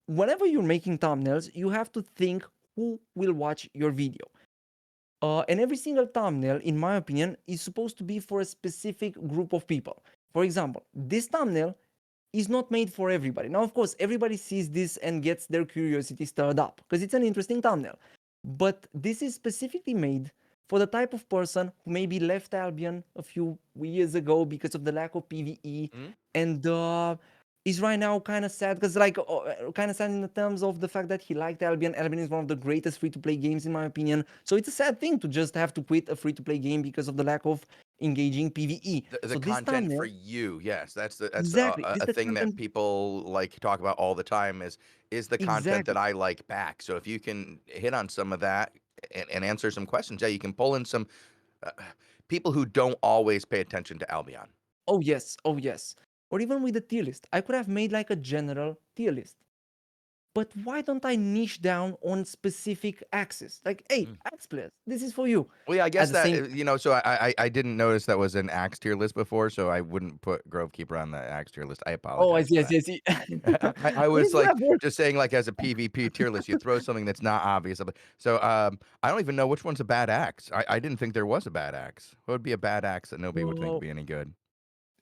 whenever you're making thumbnails, you have to think who will watch your video. And every single thumbnail, in my opinion, is supposed to be for a specific group of people. For example, this thumbnail is not made for everybody. Now, of course, everybody sees this and gets their curiosity stirred up because it's an interesting thumbnail. But this is specifically made for the type of person who maybe left Albion a few years ago because of the lack of PvE Hmm? and is right now kind of sad because kind of sad in the terms of the fact that he liked Albion. Albion is one of the greatest free-to-play games in my opinion. So it's a sad thing to just have to quit a free-to-play game because of the lack of engaging PvE. The So this time, content for Neil, you, yes, that's exactly. This a the thing that content people like talk about all the time is the content that exactly. I like back. So if you can hit on some of that and answer some questions, yeah, you can pull in some uh, people who don't always pay attention to Albion. Oh yes, oh yes. Or even with the tier list, I could have made like a general tier list. But why don't I niche down on specific axes? Like, hey, axe players, this is for you. Well, yeah, I At guess the that same, so I didn't notice that was an axe tier list before, so I wouldn't put Grovekeeper on the axe tier list. I oh, I apologize see, for I that. see, I see. I But was it would like have worked. just saying like as a PvP tier list, you throw something that's not obvious. So I don't even know which one's a bad axe. I didn't think there was a bad axe. What would be a bad axe that nobody would think would Uh, be any good?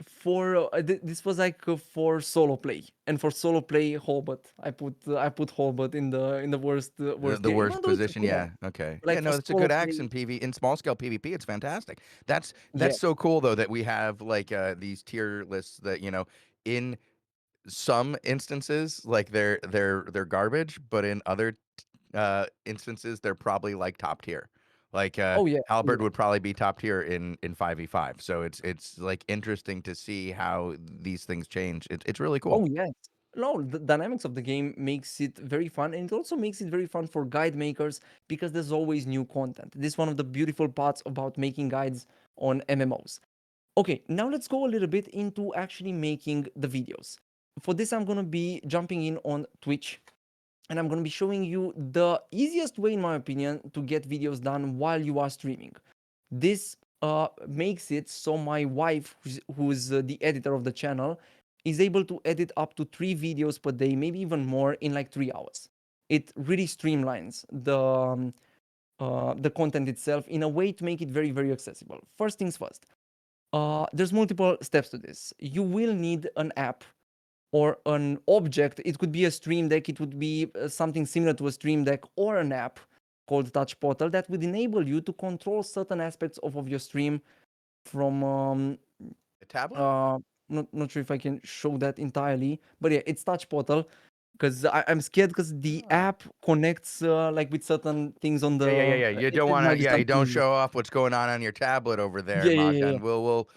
for this was like for solo play, and for solo play, Holbot. I put Holbot in the worst worst The tier, even worst though it's a position, good yeah. axe. Okay. Yeah, Like for no, it's a solo good axe play, in in small scale PvP. It's fantastic. That's yeah. so cool though that we have like these tier lists that, in some instances like they're garbage, but in other instances they're probably like top tier. Like Oh yeah, oh Halberd yeah. would probably be top tier in 5v5. So it's like interesting to see how these things change. It's really cool. Oh yes. No, the dynamics of the game makes it very fun, and it also makes it very fun for guide makers because there's always new content. This is one of the beautiful parts about making guides on MMOs. Okay, now let's go a little bit into actually making the videos. For this, I'm gonna be jumping in on Twitch, and I'm gonna be showing you the easiest way, in my opinion, to get videos done while you are streaming. This makes it so my wife, who's the editor of the channel, is able to edit up to 3 videos per day, maybe even more, in like 3 hours. It really streamlines the content itself in a way to make it very, very accessible. First things first, there's multiple steps to this. You will need an app or an object. It could be a stream deck, it would be something similar to a stream deck, or an app called Touch Portal that would enable you to control certain aspects of your stream from A tablet? uh not sure if I can show that entirely, but yeah, it's Touch Portal because I'm scared because the Oh. app connects like with certain things on Yeah, yeah, yeah, the yeah. You it, don't it want might to. be Yeah, you don't something. show off what's going on your tablet over there, Yeah, yeah, yeah, yeah. Mogdone. We'll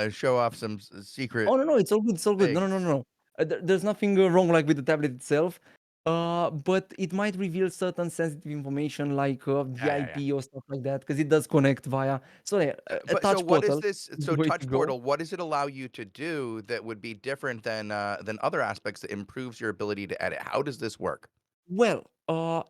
show off some secret Oh, no, no, it's all good, it's all good. No, no, no, things. no. There's nothing wrong like with the tablet itself. But it might reveal certain sensitive information like the Yeah, yeah, yeah. IP or stuff like that because it does connect via. So yeah, a But so touch what is portal this? is So the way to Touch go. Portal, what does it allow you to do that would be different than other aspects that improves your ability to edit? How does this work? Well,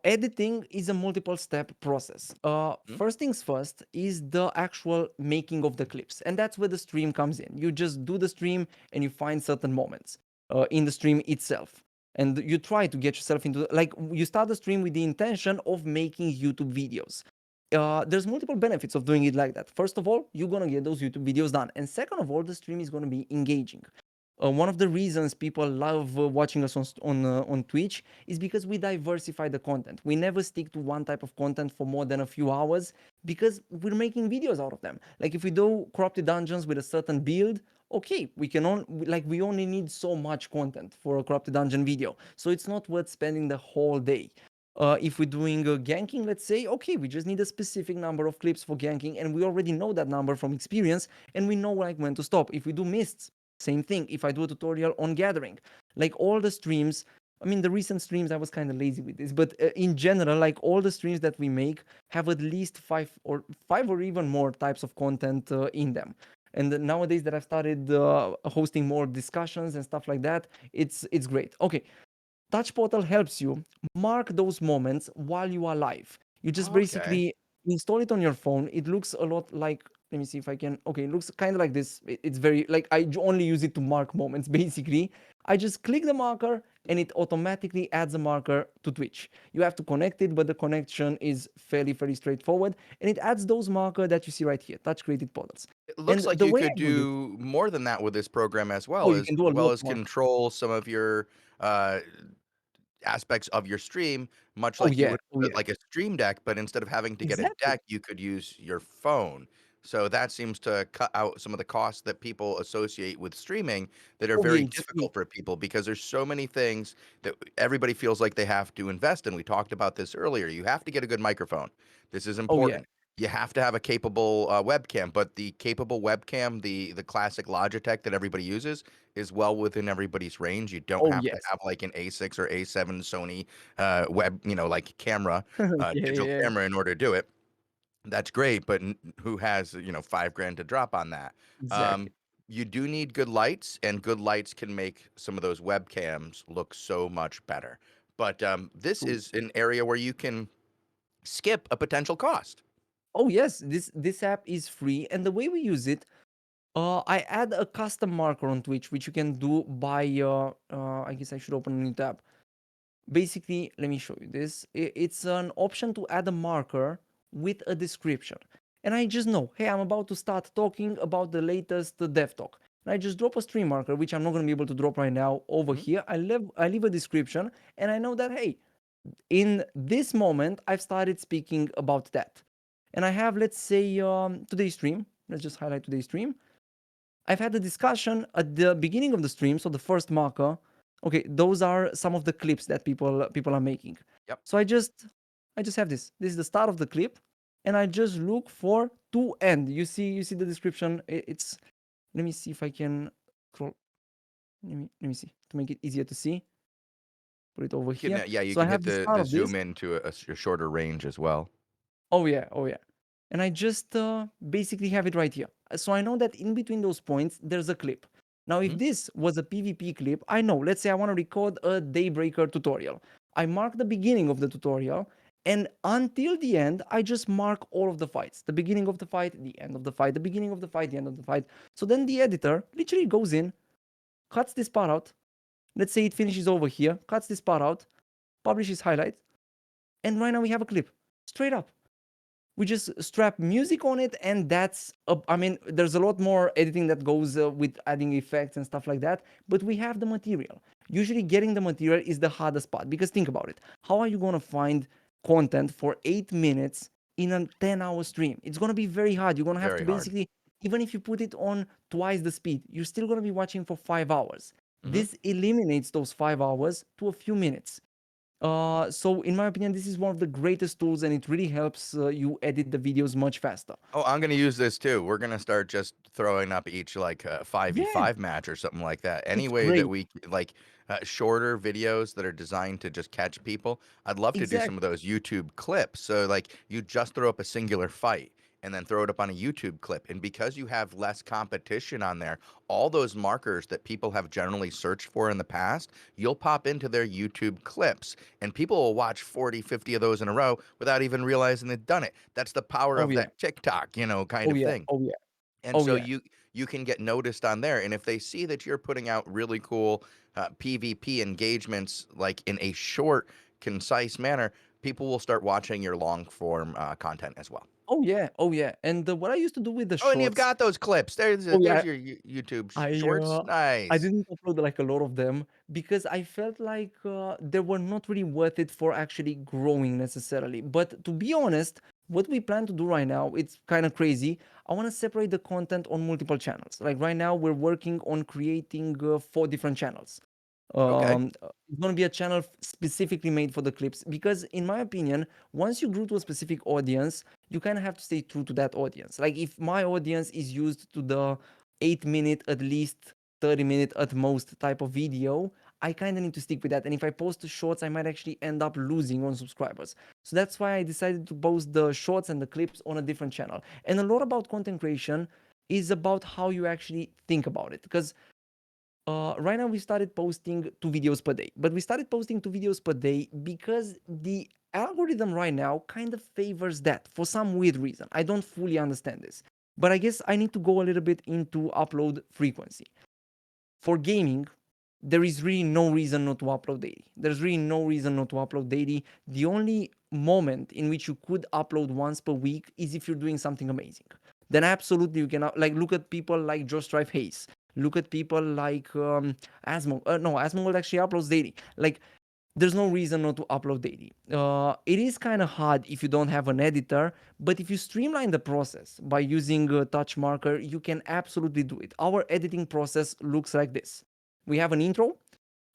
editing is a multiple step process. Hmm? First things first is the actual making of the clips, and that's where the stream comes in. You just do the stream and you find certain moments in the stream itself. And you try to get yourself into like you start the stream with the intention of making YouTube videos. There's multiple benefits of doing it like that. First of all, you're gonna get those YouTube videos done, and second of all, the stream is gonna be engaging. One of the reasons people love watching us on Twitch is because we diversify the content. We never stick to one type of content for more than a few hours because we're making videos out of them. Like if we do corrupted dungeons with a certain build, okay, we only need so much content for a corrupted dungeon video, so it's not worth spending the whole day. If we're doing ganking, let's say, okay, we just need a specific number of clips for ganking, and we already know that number from experience, and we know like when to stop. If we do mists, same thing. If I do a tutorial on gathering, like all the streams, I mean, the recent streams, I was kind of lazy with this, but in general, like all the streams that we make have at least five or even more types of content in them. And nowadays that I've started hosting more discussions and stuff like that, it's great. Okay, Touch Portal helps you mark those moments while you are live. You just Okay. basically install it on your phone. It looks a lot like, let me see if I can. Okay, it looks kind of like this. It's very like only use it to mark moments. Basically, I just click the marker and it automatically adds a marker to Twitch. You have to connect it, but the connection is fairly straightforward, and it adds those marker that you see right here, touch created portals. It And looks like the you way I could do this, do more than that with this program oh, you can do a as well lot as more. control some of your uh aspects of your stream, much Oh like you yeah, would oh with yeah, like a stream deck, but instead of having to get a exactly. deck, you could use your phone. So that seems to cut out some of the costs that people associate with streaming that are Oh yeah, very it's free. difficult for people because there's so many things that everybody feels like they have to invest in. We talked about this earlier. You have to get a good microphone. This is Oh yeah. important. You have to have a capable webcam, but the capable webcam, the classic Logitech that everybody uses, is well within everybody's range. You don't Oh have to yes. have like an A6 or A7 Sony web, like camera, Yeah, yeah, digital yeah. camera in order to do it. That's great, but who has 5 grand to drop on that? Um, Exactly. you do need good lights, and good lights can make some of those webcams look so much better. But this True. is an area where you can skip a potential cost. Oh yes, this app is free, and the way we use it, I add a custom marker on Twitch, which you can do by. I guess I should open a new tab. Basically, let me show you this. It's an option to add a marker with a description, and I just know, hey, I'm about to start talking about the latest dev talk. And I just drop a stream marker, which I'm not going to be able to drop right now over Mhm. here. I leave a description, and I know that hey, in this moment, I've started speaking about that. And I have, let's say, today's stream. Let's just highlight today's stream. I've had a discussion at the beginning of the stream, so the first marker. Okay, those are some of the clips that people are making. Yep. So I just have this. This is the start of the clip, and I just look for to end. You see the description. It's let me see if I can scroll. Let me see to make it easier to see. Put it over You can, here. yeah, you So I can hit have the the start the of this. zoom in to a shorter range as well. Oh yeah, oh yeah. And I just basically have it right here. So I know that in between those points, there's a clip. Now, if Mhm. this was a PvP clip, I know, let's say I want to record a Daybreaker tutorial. I mark the beginning of the tutorial, and until the end, I just mark all of the fights. The beginning of the fight, the end of the fight, the beginning of the fight, the end of the fight. So then the editor literally goes in, cuts this part out. Let's say it finishes over here, cuts this part out, publishes highlights, and right now we have a clip. Straight up, we just strap music on it, and I mean, there's a lot more editing that goes with adding effects and stuff like that, but we have the material. Usually getting the material is the hardest part, because think about it, how are you going to find content for 8 minutes in a 10-hour stream? It's going to be very hard. You're going to have to Very hard. basically, even if you put it on twice the speed, you're still going to be watching for 5 hours. Mhm. This eliminates those 5 hours to a few minutes. So in my opinion, this is one of the greatest tools, and it really helps you edit the videos much faster. Oh, I'm gonna use this too. We're gonna start just throwing up each like 5v5 Yeah, match or something like that. Any it's way that great. we like shorter videos that are designed to just catch people. I'd love to do some of Exactly. those YouTube clips. So like you just throw up a singular fight and then throw it up on a YouTube clip. And because you have less competition on there, all those markers that people have generally searched for in the past, you'll pop into their YouTube clips and people will watch 40, 50 of those in a row without even realizing they've done it. That's the power Oh of yeah. that TikTok, kind Oh of yeah. thing. Oh yeah. And Oh so yeah. you can get noticed on there. And if they see that you're putting out really cool PvP engagements like in a short, concise manner, people will start watching your long form content as well. Oh yeah. Oh yeah. And what I used to do with the Oh, and you've shorts. got those clips. Oh There's yeah. your YouTube I shorts. uh, I Nice. didn't upload like a lot of them because I felt like they were not really worth it for actually growing necessarily. But to be honest, what we plan to do right now, it's kind of crazy. I want to separate the content on multiple channels. Like right now, we're working on creating 4 different channels. Okay. It's going to be a channel specifically made for the clips, because in my opinion, once you grew to a specific audience, you kind of have to stay true to that audience. Like if my audience is used to the 8 minute at least, 30 minute at most type of video, I kind of need to stick with that. And if I post the shorts, I might actually end up losing on subscribers. So that's why I decided to post the shorts and the clips on a different channel. And a lot about content creation is about how you actually think about it, because right now we started posting 2 videos per day, but we started posting 2 videos per day because the algorithm right now kind of favors that for some weird reason. I don't fully understand this, but I guess I need to go a little bit into upload frequency. For gaming, there is really no reason not to upload daily. There's really no reason not to upload daily. The only moment in which you could upload once per week is if you're doing something amazing. Then absolutely you can like look at people like Josh Drive Hayes. Look at people like Asmongold. No, Asmongold actually uploads daily. Like there's no reason not to upload daily. It is kind of hard if you don't have an editor, but if you streamline the process by using a touch marker, you can absolutely do it. Our editing process looks like this. We have an intro.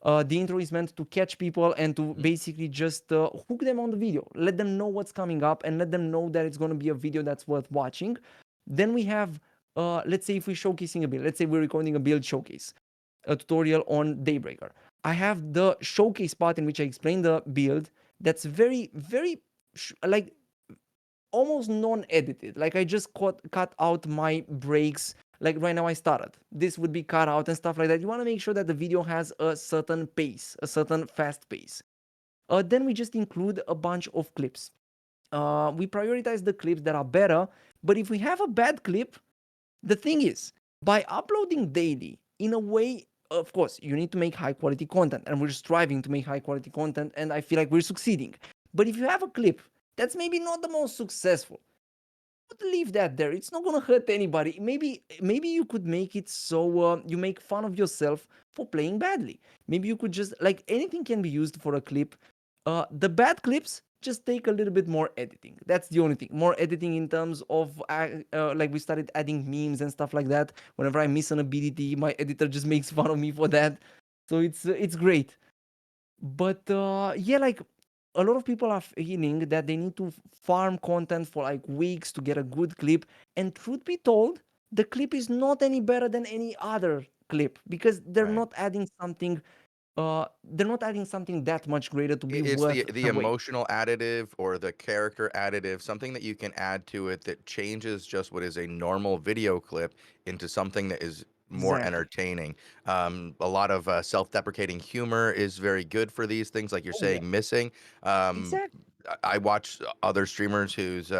The intro is meant to catch people and to Mhm. basically just hook them on the video, let them know what's coming up, and let them know that it's going to be a video that's worth watching. Then we have, let's say, if we're showcasing a build, let's say we're recording a build showcase, a tutorial on Daybreaker. I have the showcase part in which I explain the build. That's very, very like almost non-edited. Like I just cut out my breaks. Like right now I started. This would be cut out and stuff like that. You want to make sure that the video has a certain pace, a certain fast pace. Then we just include a bunch of clips. We prioritize the clips that are better. But if we have a bad clip, the thing is, by uploading daily, in a way, of course, you need to make high quality content, and we're striving to make high quality content, and I feel like we're succeeding. But if you have a clip that's maybe not the most successful, leave that there. It's not gonna hurt anybody. Maybe you could make it so you make fun of yourself for playing badly. Maybe you could just like anything can be used for a clip. The bad clips just take a little bit more editing. That's the only thing. More editing in terms of like we started adding memes and stuff like that. Whenever I miss an ability, my editor just makes fun of me for that. So it's great. But yeah, like a lot of people are feeling that they need to farm content for like weeks to get a good clip. And truth be told, the clip is not any better than any other clip because Right. they're not adding something that much greater to be It's worth the the wait. emotional additive or the character additive, something that you can add to it that changes just what is a normal video clip into something that is more Exactly. entertaining. A lot of self-deprecating humor is very good for these things, like you're Oh yeah. saying, missing. Um, Exactly. I watch other streamers whose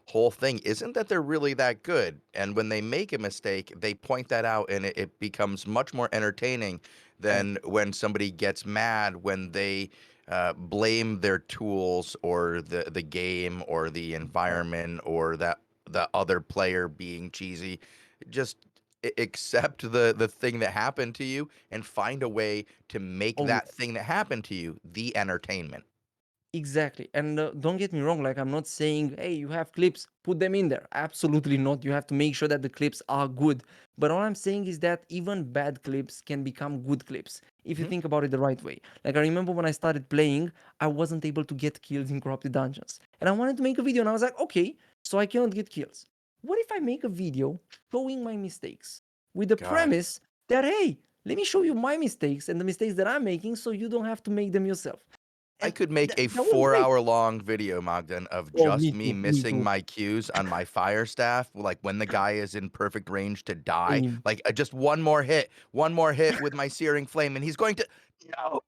whole thing isn't that they're really that good, and when they make a mistake, they point that out, and it becomes much more entertaining than when somebody gets mad when they blame their tools or the game or the Exactly. environment or that the other player being cheesy. Just accept the thing that happened to you and find a way to make Oh that yeah. thing that happened to you the entertainment. Exactly. And don't get me wrong, like I'm not saying, hey, you have clips, put them in there. Absolutely not. You have to make sure that the clips are good. But all I'm saying is that even bad clips can become good clips if you Mhm. think about it the right way. Like I remember when I started playing, I wasn't able to get kills in corrupted dungeons. And I wanted to make a video and I was like, okay, so I cannot get kills. What if I make a video showing my mistakes with the God, premise that, hey, let me show you my mistakes and the mistakes that I'm making so you don't have to make them yourself. I And could make a that was great. 4 hour long video, Mogden, of Oh, just me me too, me missing too. my cues on my fire staff, like when the guy is in perfect range to die. Same. Like just one more hit with my searing flame, and he's going to no.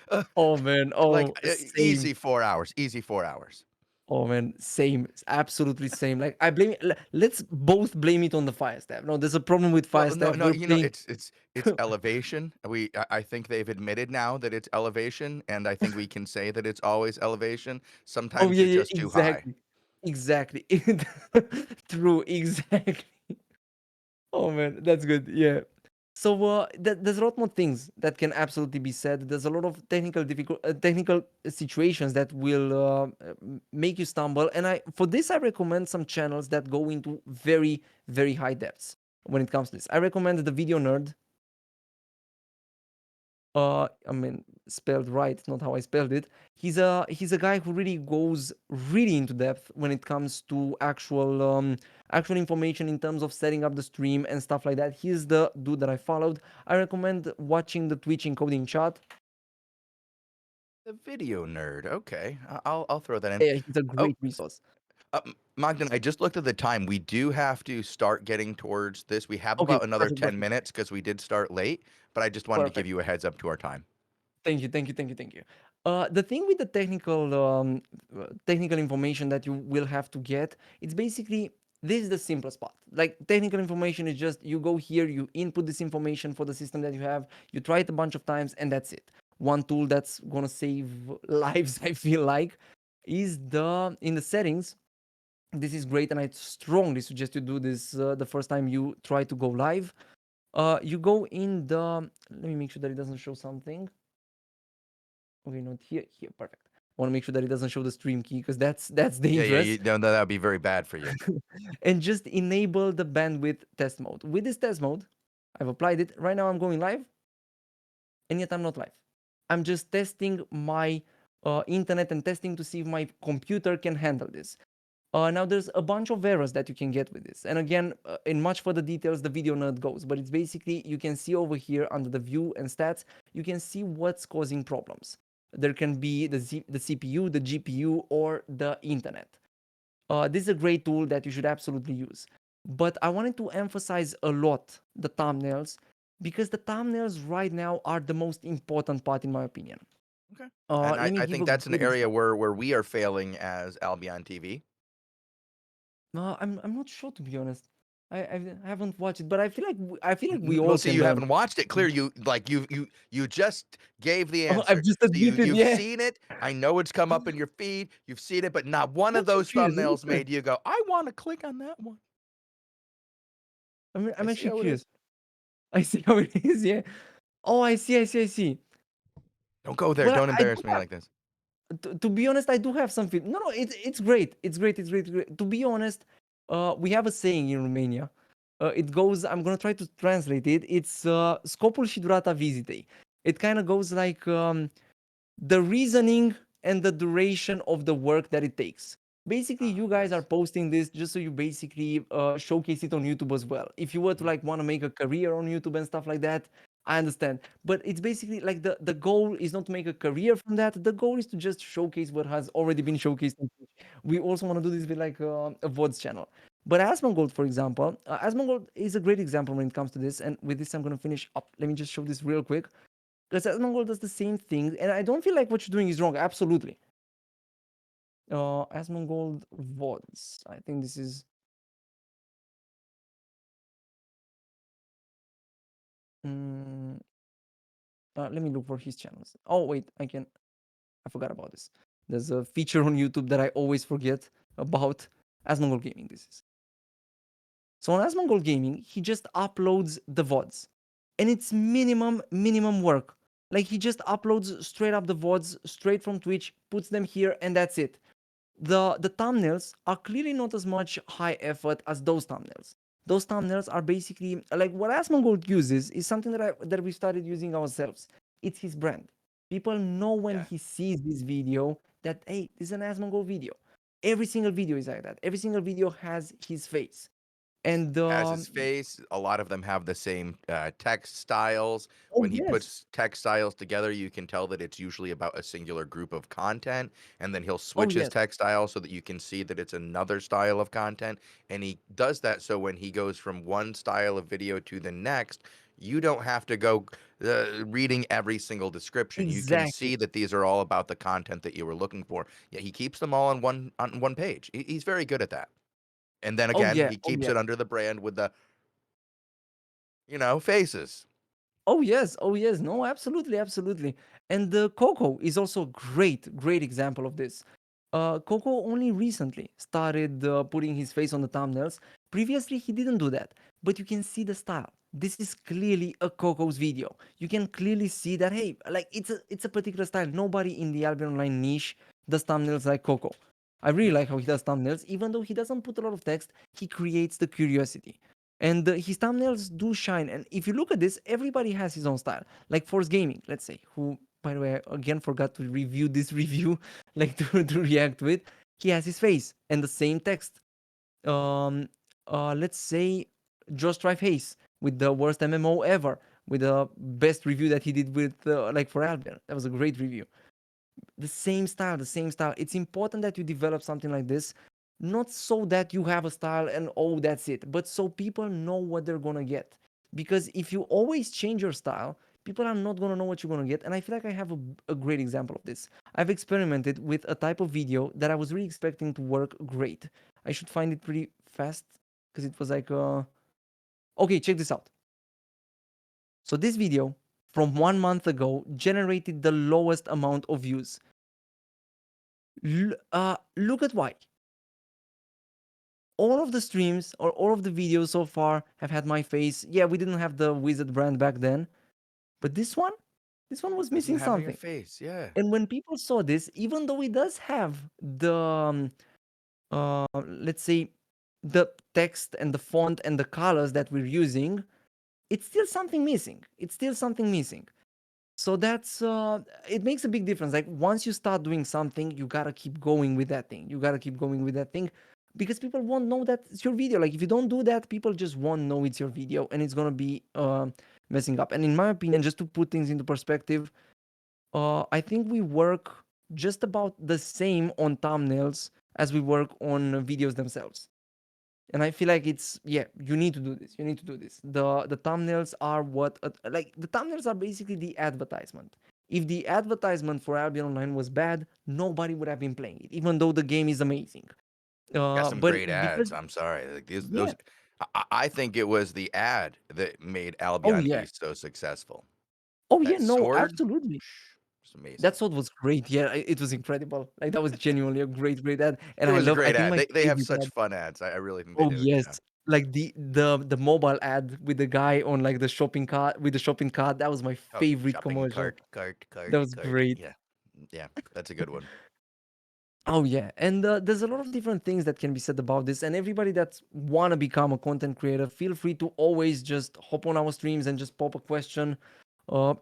Uh, Oh, man. like Oh, same. easy 4 hours, easy 4 hours. Oh, man. Same. Absolutely same. Like, I blame it. Let's both blame it on the fire staff. No, there's a problem with Well, fire no, staff. no, We're playing. it's elevation. I think they've admitted now that it's elevation, and I think we can say that it's always elevation. Oh, Sometimes yeah, you're yeah. just too high. Exactly. Exactly. True. Exactly. Oh, man. That's good. Yeah. So there's a lot more things that can absolutely be said. There's a lot of technical situations that will make you stumble. And I for this I recommend some channels that go into very high depths when it comes to this. I recommend the Video Nerd. I mean spelled right, not how I spelled it. He's a guy who really goes really into depth when it comes to actual information in terms of setting up the stream and stuff like that. He's the dude that I followed. I recommend watching the Twitch encoding chat. The video nerd. Okay, I'll throw that in. Yeah, he's a Oh, great resource. Mogden, I just looked at the time. We do have to start getting towards this. We have Okay, about another perfect, 10 perfect, minutes because we did start late, but I just wanted to give perfect. you a heads up to our time. Thank you, thank you, thank you, thank you. The thing with the technical information that you will have to get, it's basically this is the simplest part. Like technical information is just you go here, you input this information for the system that you have, you try it a bunch of times, and that's it. One tool that's gonna save lives, I feel like, is the in the settings. This is great, and I strongly suggest you do this the first time you try to go live. You go in the. Let me make sure that it doesn't show something. Okay, not here. Here, perfect. I want to make sure that it doesn't show the stream key because that's Yeah, yeah, dangerous. no, that would be very bad for you. And just enable the bandwidth test mode. With this test mode, I've applied it. Right now I'm going live, and yet I'm not live. I'm just testing my internet and testing to see if my computer can handle this. Now there's a bunch of errors that you can get with this. And again, in much further details, the video nerd goes, but it's basically, you can see over here under the view and stats, you can see what's causing problems. There can be the CPU, the GPU, or the internet. This is a great tool that you should absolutely use. But I wanted to emphasize a lot the thumbnails, because the thumbnails right now are the most important part in my opinion. Okay. And Let me I give think a that's an good area example. where we are failing as Albion TV. I'm not sure, to be honest. I haven't watched it, but I feel like we Well, all see, can you learn. haven't watched it. Clear, you just gave the Oh, I've answer. just So admitted, you've yeah. seen it. I know it's come up in your feed. You've seen it, but not one I'm of actually those curious. Let me thumbnails check. made you go, "I want to click on that one." I I'm see actually how it is. curious. I see how it is. Yeah. Oh, I see. I see. I see. Don't go there. Well, Don't I do embarrass me have. like this. To be honest, I do have some feed. No, no, it's great. It's great. It's great. It's great. To be honest, we have a saying in Romania. It goes. I'm gonna try to translate it. It's scopul și durata vizitei. It kind of goes like the reasoning and the duration of the work that it takes. Basically, Ah, you guys are yes. posting this just so you basically showcase it on YouTube as well. If you were to Mhm. like want to make a career on YouTube and stuff like that, I understand. But it's basically like the goal is not to make a career from that. The goal is to just showcase what has already been showcased on Twitch. We also want to do this with like a VODs channel. But Asmongold, for example, Asmongold is a great example when it comes to this. And with this, I'm going to finish up. Let me just show this real quick. Because Asmongold does the same thing, and I don't feel like what you're doing is wrong. Absolutely. Asmongold VODs. I think this is. Mm, let me look for his channels. Oh wait, I forgot about this. There's a feature on YouTube that I always forget about. Asmongold Gaming. This is. So on Asmongold Gaming, he just uploads the VODs, and it's minimum work. Like he just uploads straight up the VODs straight from Twitch, puts them here, and that's it. The thumbnails are clearly not as much high effort as those thumbnails. Those thumbnails are basically like what Asmongold uses is something that we started using ourselves. It's his brand. People know when Yeah. he sees this video that hey, this is an Asmongold video. Every single video is like that. Every single video has his face. And Has his face. A lot of them have the same text styles. oh When he yes, puts text styles together, you can tell that it's usually about a singular group of content, and then he'll oh switch his yes, text style so that you can see that it's another style of content. And he does that so when he goes from one style of video to the next, you don't have to go reading every single description. You can exactly. see that these are all about the content that you were looking for. Yeah, he keeps them all on one page. He's very good at that. And then Oh again, yeah, he oh keeps yeah. it under the brand with the, faces. Oh yes, oh yes, no, absolutely, absolutely. And Coco is also a great example of this. Coco only recently started putting his face on the thumbnails. Previously, he didn't do that, but you can see the style. This is clearly a Coco's video. You can clearly see that hey, like it's a particular style. Nobody in the Albion Online niche does thumbnails like Coco. I really Mhm. like how he does thumbnails, even though he doesn't put a lot of text. He creates the curiosity. And his thumbnails do shine. And if you look at this, everybody has his own style. Like Force Gaming, let's say, who, by the way, I again forgot to review this review, like to react to it. He has his face and the same text. Let's say Just Drive Haze with the worst MMO ever, with the best review that he did with like for Albion. That was a great review. The same style, the same style. It's important that you develop something like this, not so that you have a style and oh, that's it, but so people know what they're gonna get. Because if you always change your style, people are not gonna know what you're gonna get. And I feel like I have a great example of this. I've experimented with a type of video that I was really expecting to work great. I should find it pretty fast because it was like, okay, check this out. So this video from 1 month ago generated the lowest amount of views. Look at why. All of the streams or all of the videos so far have had my face. Yeah, we didn't have the Wizard brand back then, but this one This one was Doesn't missing have your something. face. Yeah. And when people saw this, even though it does have the let's say the text and the font and the colors that we're using, it's still something missing. It's still something missing. So that's it makes a big difference. Like once you start doing something, you gotta keep going with that thing. You gotta keep going with that thing because people won't know that it's your video. Like if you don't do that, people just won't know it's your video, and it's gonna be messing up. And in my opinion, just to put things into perspective, I think we work just about the same on thumbnails as we work on videos themselves. And I feel like it's yeah, you need to do this. You need to do this. The thumbnails are what like the thumbnails are basically the advertisement. If the advertisement for Albion Online was bad, nobody would have been playing it, even though the game is amazing. Got some But great because ads. I'm sorry. Like yeah, those I think it was the ad that made oh Albion yeah, East so successful. oh yeah, That no, sword, absolutely. it's amazing. That sword was great. Yeah, it was incredible. Like that was genuinely a great ad, and It I was a love. I great think ad. my They have favorite such ad. fun ads. I really think they Oh do a good job. yes, like the mobile ad with the guy on like the shopping cart with the shopping cart. That was my Oh, favorite shopping commercial. cart, cart, That cart, was cart. great. Yeah. Yeah, that's a good one. Oh yeah, and there's a lot of different things that can be said about this. And everybody that wanna become a content creator, feel free to always just hop on our streams and just pop a question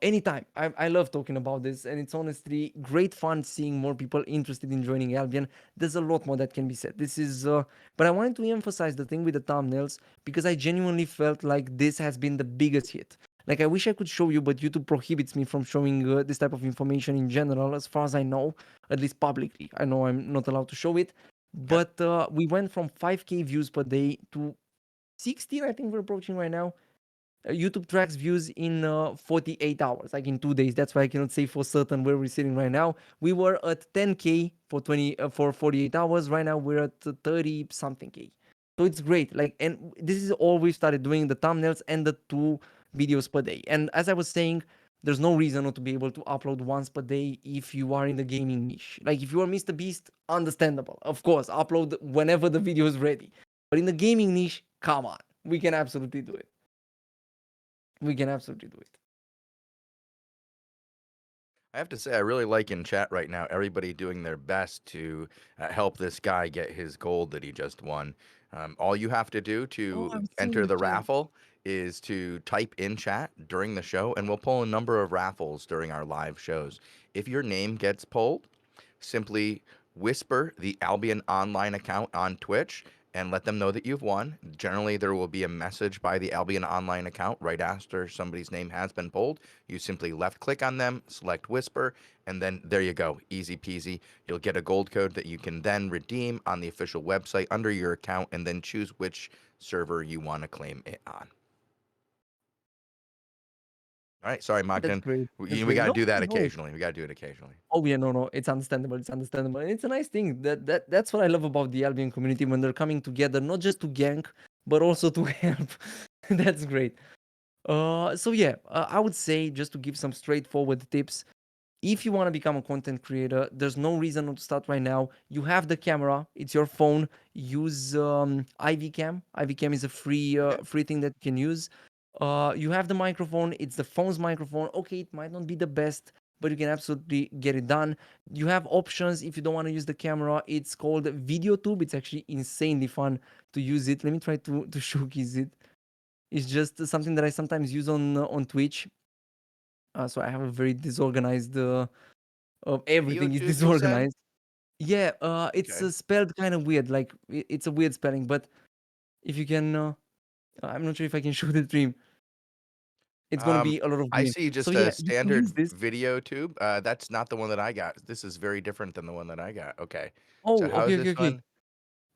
anytime. I love talking about this, and it's honestly great fun seeing more people interested in joining Albion. There's a lot more that can be said. This is, but I wanted to emphasize the thing with the thumbnails because I genuinely felt like this has been the biggest hit. Like I wish I could show you, but YouTube prohibits me from showing this type of information in general, as far as I know, at least publicly. I know I'm not allowed to show it, Okay. but we went from 5K views per day to 16. I think we're approaching right now. YouTube tracks views in 48 hours, like in 2 days. That's why I cannot say for certain where we're sitting right now. We were at 10K for 48 hours. Right now we're at 30 something K. So it's great. Like, and this is all we started doing: the thumbnails and the 2 videos per day. And as I was saying, there's no reason not to be able to upload once per day if you are in the gaming niche. Like if you are Mr. Beast, understandable. Of course, upload whenever the video is ready. But in the gaming niche, come on, we can absolutely do it. We can absolutely do it. I have to say, I really like in chat right now everybody doing their best to help this guy get his gold that he just won. All you have to do Oh, to I'm seeing enter the the chat. raffle is to type in chat during the show, and we'll pull a number of raffles during our live shows. If your name gets pulled, simply whisper the Albion Online account on Twitch and let them know that you've won. Generally, there will be a message by the Albion Online account right after somebody's name has been pulled. You simply left click on them, select whisper, and then there you go. Easy peasy. You'll get a gold code that you can then redeem on the official website under your account and then choose which server you want to claim it on. All right. Sorry, That's Mogden. great. That's We great. got to No do that worries, no worries. occasionally. We got to do it occasionally. Oh yeah, no, no, it's understandable. It's understandable, and it's a nice thing. That's what I love about the Albion community when they're coming together, not just to gank, but also to help. That's great. So yeah, I would say just to give some straightforward tips. If you want to become a content creator, there's no reason not to start right now. You have the camera; it's your phone. Use IV Cam. IV Cam is a Okay. free thing that you can use. You have the microphone; it's the phone's microphone. Okay, it might not be the best, but you can absolutely get it done. You have options if you don't want to use the camera. It's called VideoTube. It's actually insanely fun to use it. Let me try to showcase it. It's just something that I sometimes use on Twitch. So I have a very disorganized. Video Everything is tube, you said? disorganized. Yeah, it's Okay. spelled kind of weird. Like it's a weird spelling. But if you can, I'm not sure if I can show the stream. It's gonna Um, be a lot of I green. see So just a yeah, you can use standard this. video tube. That's not the one that I got. This is very different than the one that I got. Okay. So Oh, how is okay, okay, this okay.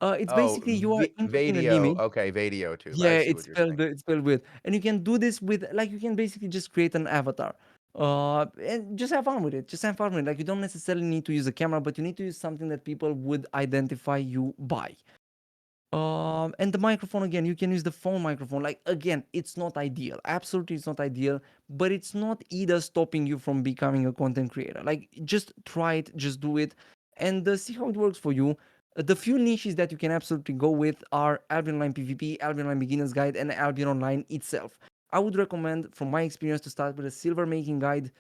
one? It's Oh, basically you are inputting a video. limit. Okay, video tube. I Yeah, see what you're saying. it's spelled weird, and you can do this with like you can basically just create an avatar, and just have fun with it. Just have fun with it. Like you don't necessarily need to use a camera, but you need to use something that people would identify you by. And the microphone again, you can use the phone microphone. Like again, it's not ideal. Absolutely, it's not ideal, but it's not either stopping you from becoming a content creator. Like just try it, just do it, and see how it works for you. The few niches that you can absolutely go with are Albion Online PvP, Albion Online Beginner's Guide, and Albion Online itself. I would recommend, from my experience, to start with a silver making guide.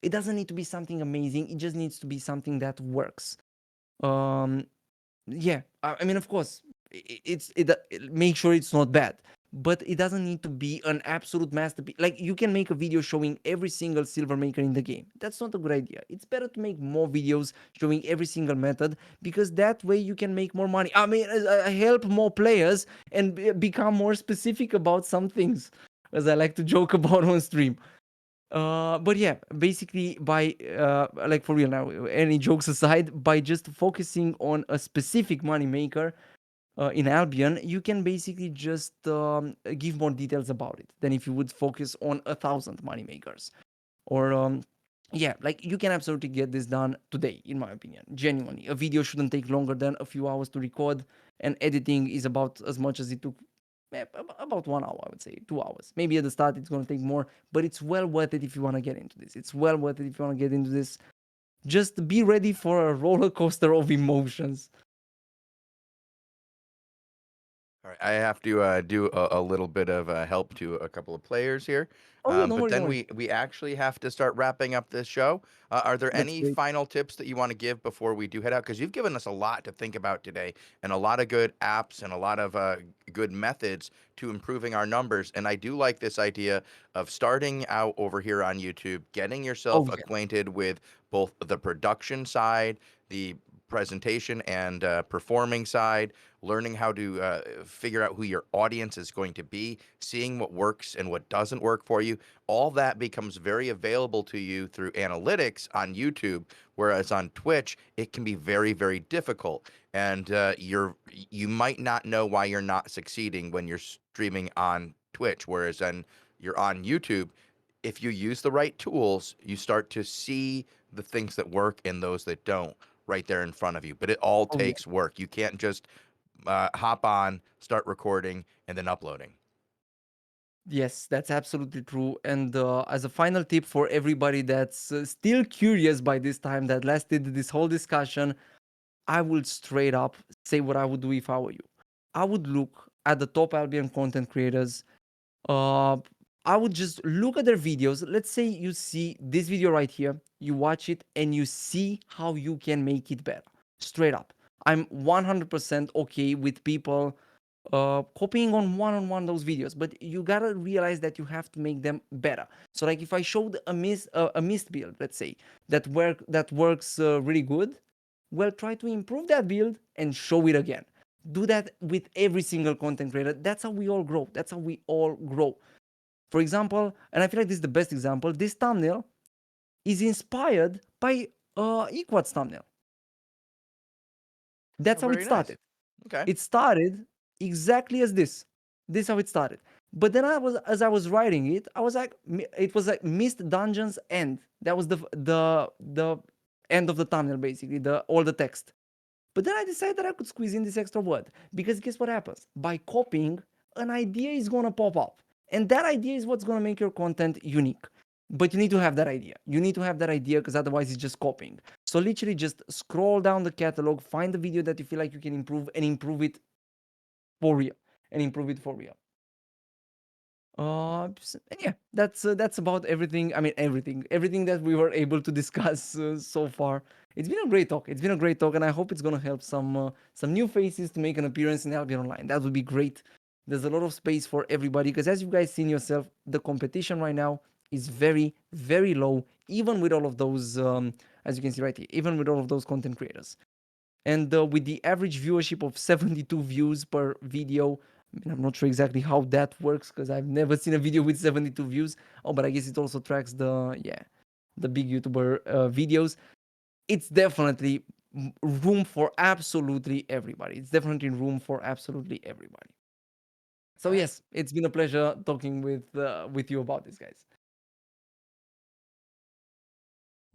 It doesn't need to be something amazing. It just needs to be something that works. Um, yeah, I mean, of course, make sure it's not bad, but it doesn't need to be an absolute masterpiece. Like, you can make a video showing every single silver maker in the game. That's not a good idea. It's better to make more videos showing every single method, because that way you can make more money. I mean, help more players and become more specific about some things, as I like to joke about on stream. But yeah, basically, by like, for real now, any jokes aside, by just focusing on a specific money maker in Albion, you can basically just give more details about it than if you would focus on 1,000 money makers. Or yeah, like, you can absolutely get this done today, in my opinion. Genuinely, a video shouldn't take longer than a few hours to record, and editing is about as much as it took. About 1 hour, I would say, 2 hours. Maybe at the start it's going to take more, but it's well worth it if you want to get into this. It's well worth it if you want to get into this. Just be ready for a roller coaster of emotions. All right, I have to do a little bit of help to a couple of players here, Oh yeah, don't but worry, don't then worry. we actually have to start wrapping up this show. Are there That's any great. final tips that you want to give before we do head out? Because you've given us a lot to think about today, and a lot of good apps and a lot of good methods to improving our numbers. And I do like this idea of starting out over here on YouTube, getting yourself Oh yeah. acquainted with both the production side, the presentation and performing side, learning how to figure out who your audience is going to be, seeing what works and what doesn't work for you. All that becomes very available to you through analytics on YouTube, whereas on Twitch it can be very, very difficult. And you might not know why you're not succeeding when you're streaming on Twitch, whereas then you're on YouTube. If you use the right tools, you start to see the things that work and those that don't right there in front of you. But it all Oh yeah. takes work. You can't just hop on, start recording, and then uploading. Yes, that's absolutely true. And as a final tip for everybody that's still curious by this time, that lasted this whole discussion, I would straight up say what I would do if I were you. I would look at the top Albion content creators. Uh, I would just look at their videos. Let's say you see this video right here, you watch it, and you see how you can make it better. Straight up. I'm 100% okay with people copying on one those videos, but you gotta realize that you have to make them better. So, like, if I showed a mist build, let's say, that works really good, well, try to improve that build and show it again. Do that with every single content creator. That's how we all grow. That's how we all grow. For example, and I feel like this is the best example, this thumbnail is inspired by Equad's thumbnail. Oh, That's how it very nice. started. Okay. It started exactly as this. This is how it started. But then as I was writing it, I was like, it was like Mist Dungeons End. That was the end of the thumbnail, basically, the all the text. But then I decided that I could squeeze in this extra word, because guess what happens? By copying, an idea is gonna pop up, and that idea is what's gonna make your content unique. But you need to have that idea. You need to have that idea, because otherwise it's just copying. So literally just scroll down the catalog, find the video that you feel like you can improve, and improve it for real. And improve it for real. And yeah, that's about everything. I mean, everything that we were able to discuss so far. It's been a great talk. It's been a great talk, and I hope it's gonna help some new faces to make an appearance in Albion Online. That would be great. There's a lot of space for everybody, because as you guys seen yourself, the competition right now is very, very low, even with all of those, as you can see right here, even with all of those content creators. And with the average viewership of 72 views per video, I mean, I'm not sure exactly how that works, because I've never seen a video with 72 views. Oh, but I guess it also tracks the big YouTuber videos. It's definitely room for absolutely everybody. It's definitely room for absolutely everybody. So All right. yes, it's been a pleasure talking with you about this, guys.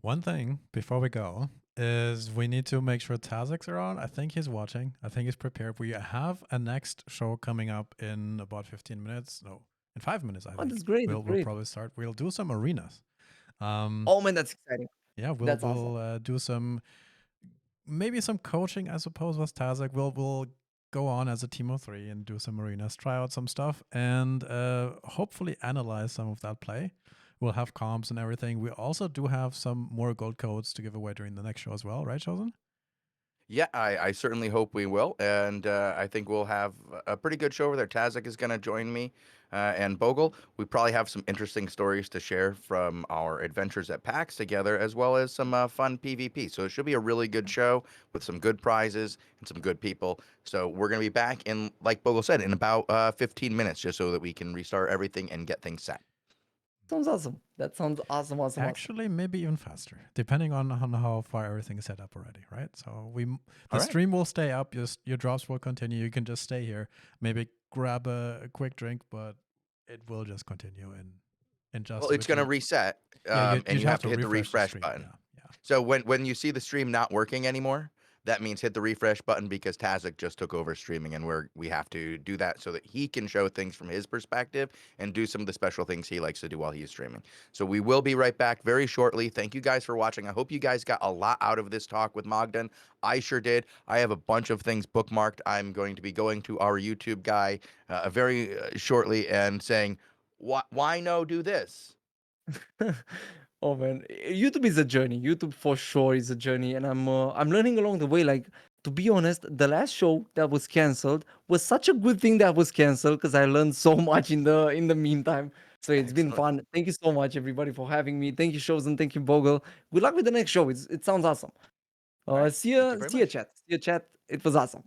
One thing before we go is we need to make sure Tazik's around. I think he's watching. I think he's prepared. We have a next show coming up in about 15 minutes. No, in 5 minutes, I Oh, think. that's great. That's We'll great. probably start. We'll do some arenas. Oh man, that's exciting. Yeah, That's awesome. we'll do some, maybe some coaching, I suppose, with Tazik. We'll go on as a team of 3 and do some arenas, try out some stuff, and hopefully analyze some of that play. We'll have comps and everything. We also do have some more gold codes to give away during the next show as well, right, Chosen? Yeah, I certainly hope we will, and I think we'll have a pretty good show over there. Tazik is going to join me, and Bogle. We probably have some interesting stories to share from our adventures at PAX together, as well as some fun PvP. So it should be a really good show with some good prizes and some good people. So we're going to be back in, like Bogle said, in about 15 minutes, just so that we can restart everything and get things set. Sounds awesome. That sounds awesome, awesome, awesome. Actually, maybe even faster, depending on how far everything is set up already, right? So the All right. stream will stay up. Your drops will continue. You can just stay here, maybe grab a quick drink, but it will just continue in just Well, a it's bit. going to reset, Yeah, and you'd you have to hit the refresh the refresh stream. button. Yeah. So when you see the stream not working anymore, that means hit the refresh button because Tazik just took over streaming, and we have to do that so that he can show things from his perspective and do some of the special things he likes to do while he's streaming. So we will be right back very shortly. Thank you guys for watching. I hope you guys got a lot out of this talk with Mogdone. I sure did. I have a bunch of things bookmarked. I'm going to be going to our YouTube guy very shortly and saying, why no do this? Oh man, YouTube is a journey. YouTube for sure is a journey, and I'm learning along the way. Like, to be honest, the last show that was canceled was such a good thing that was canceled because I learned so much in the meantime. So it's been Excellent. fun. Thank you so much, everybody, for having me. Thank you, Shows, and thank you, Bogle. Good luck with the next show. It sounds awesome. All right. Thank you very See ya, much. chat. See ya, chat. It was awesome.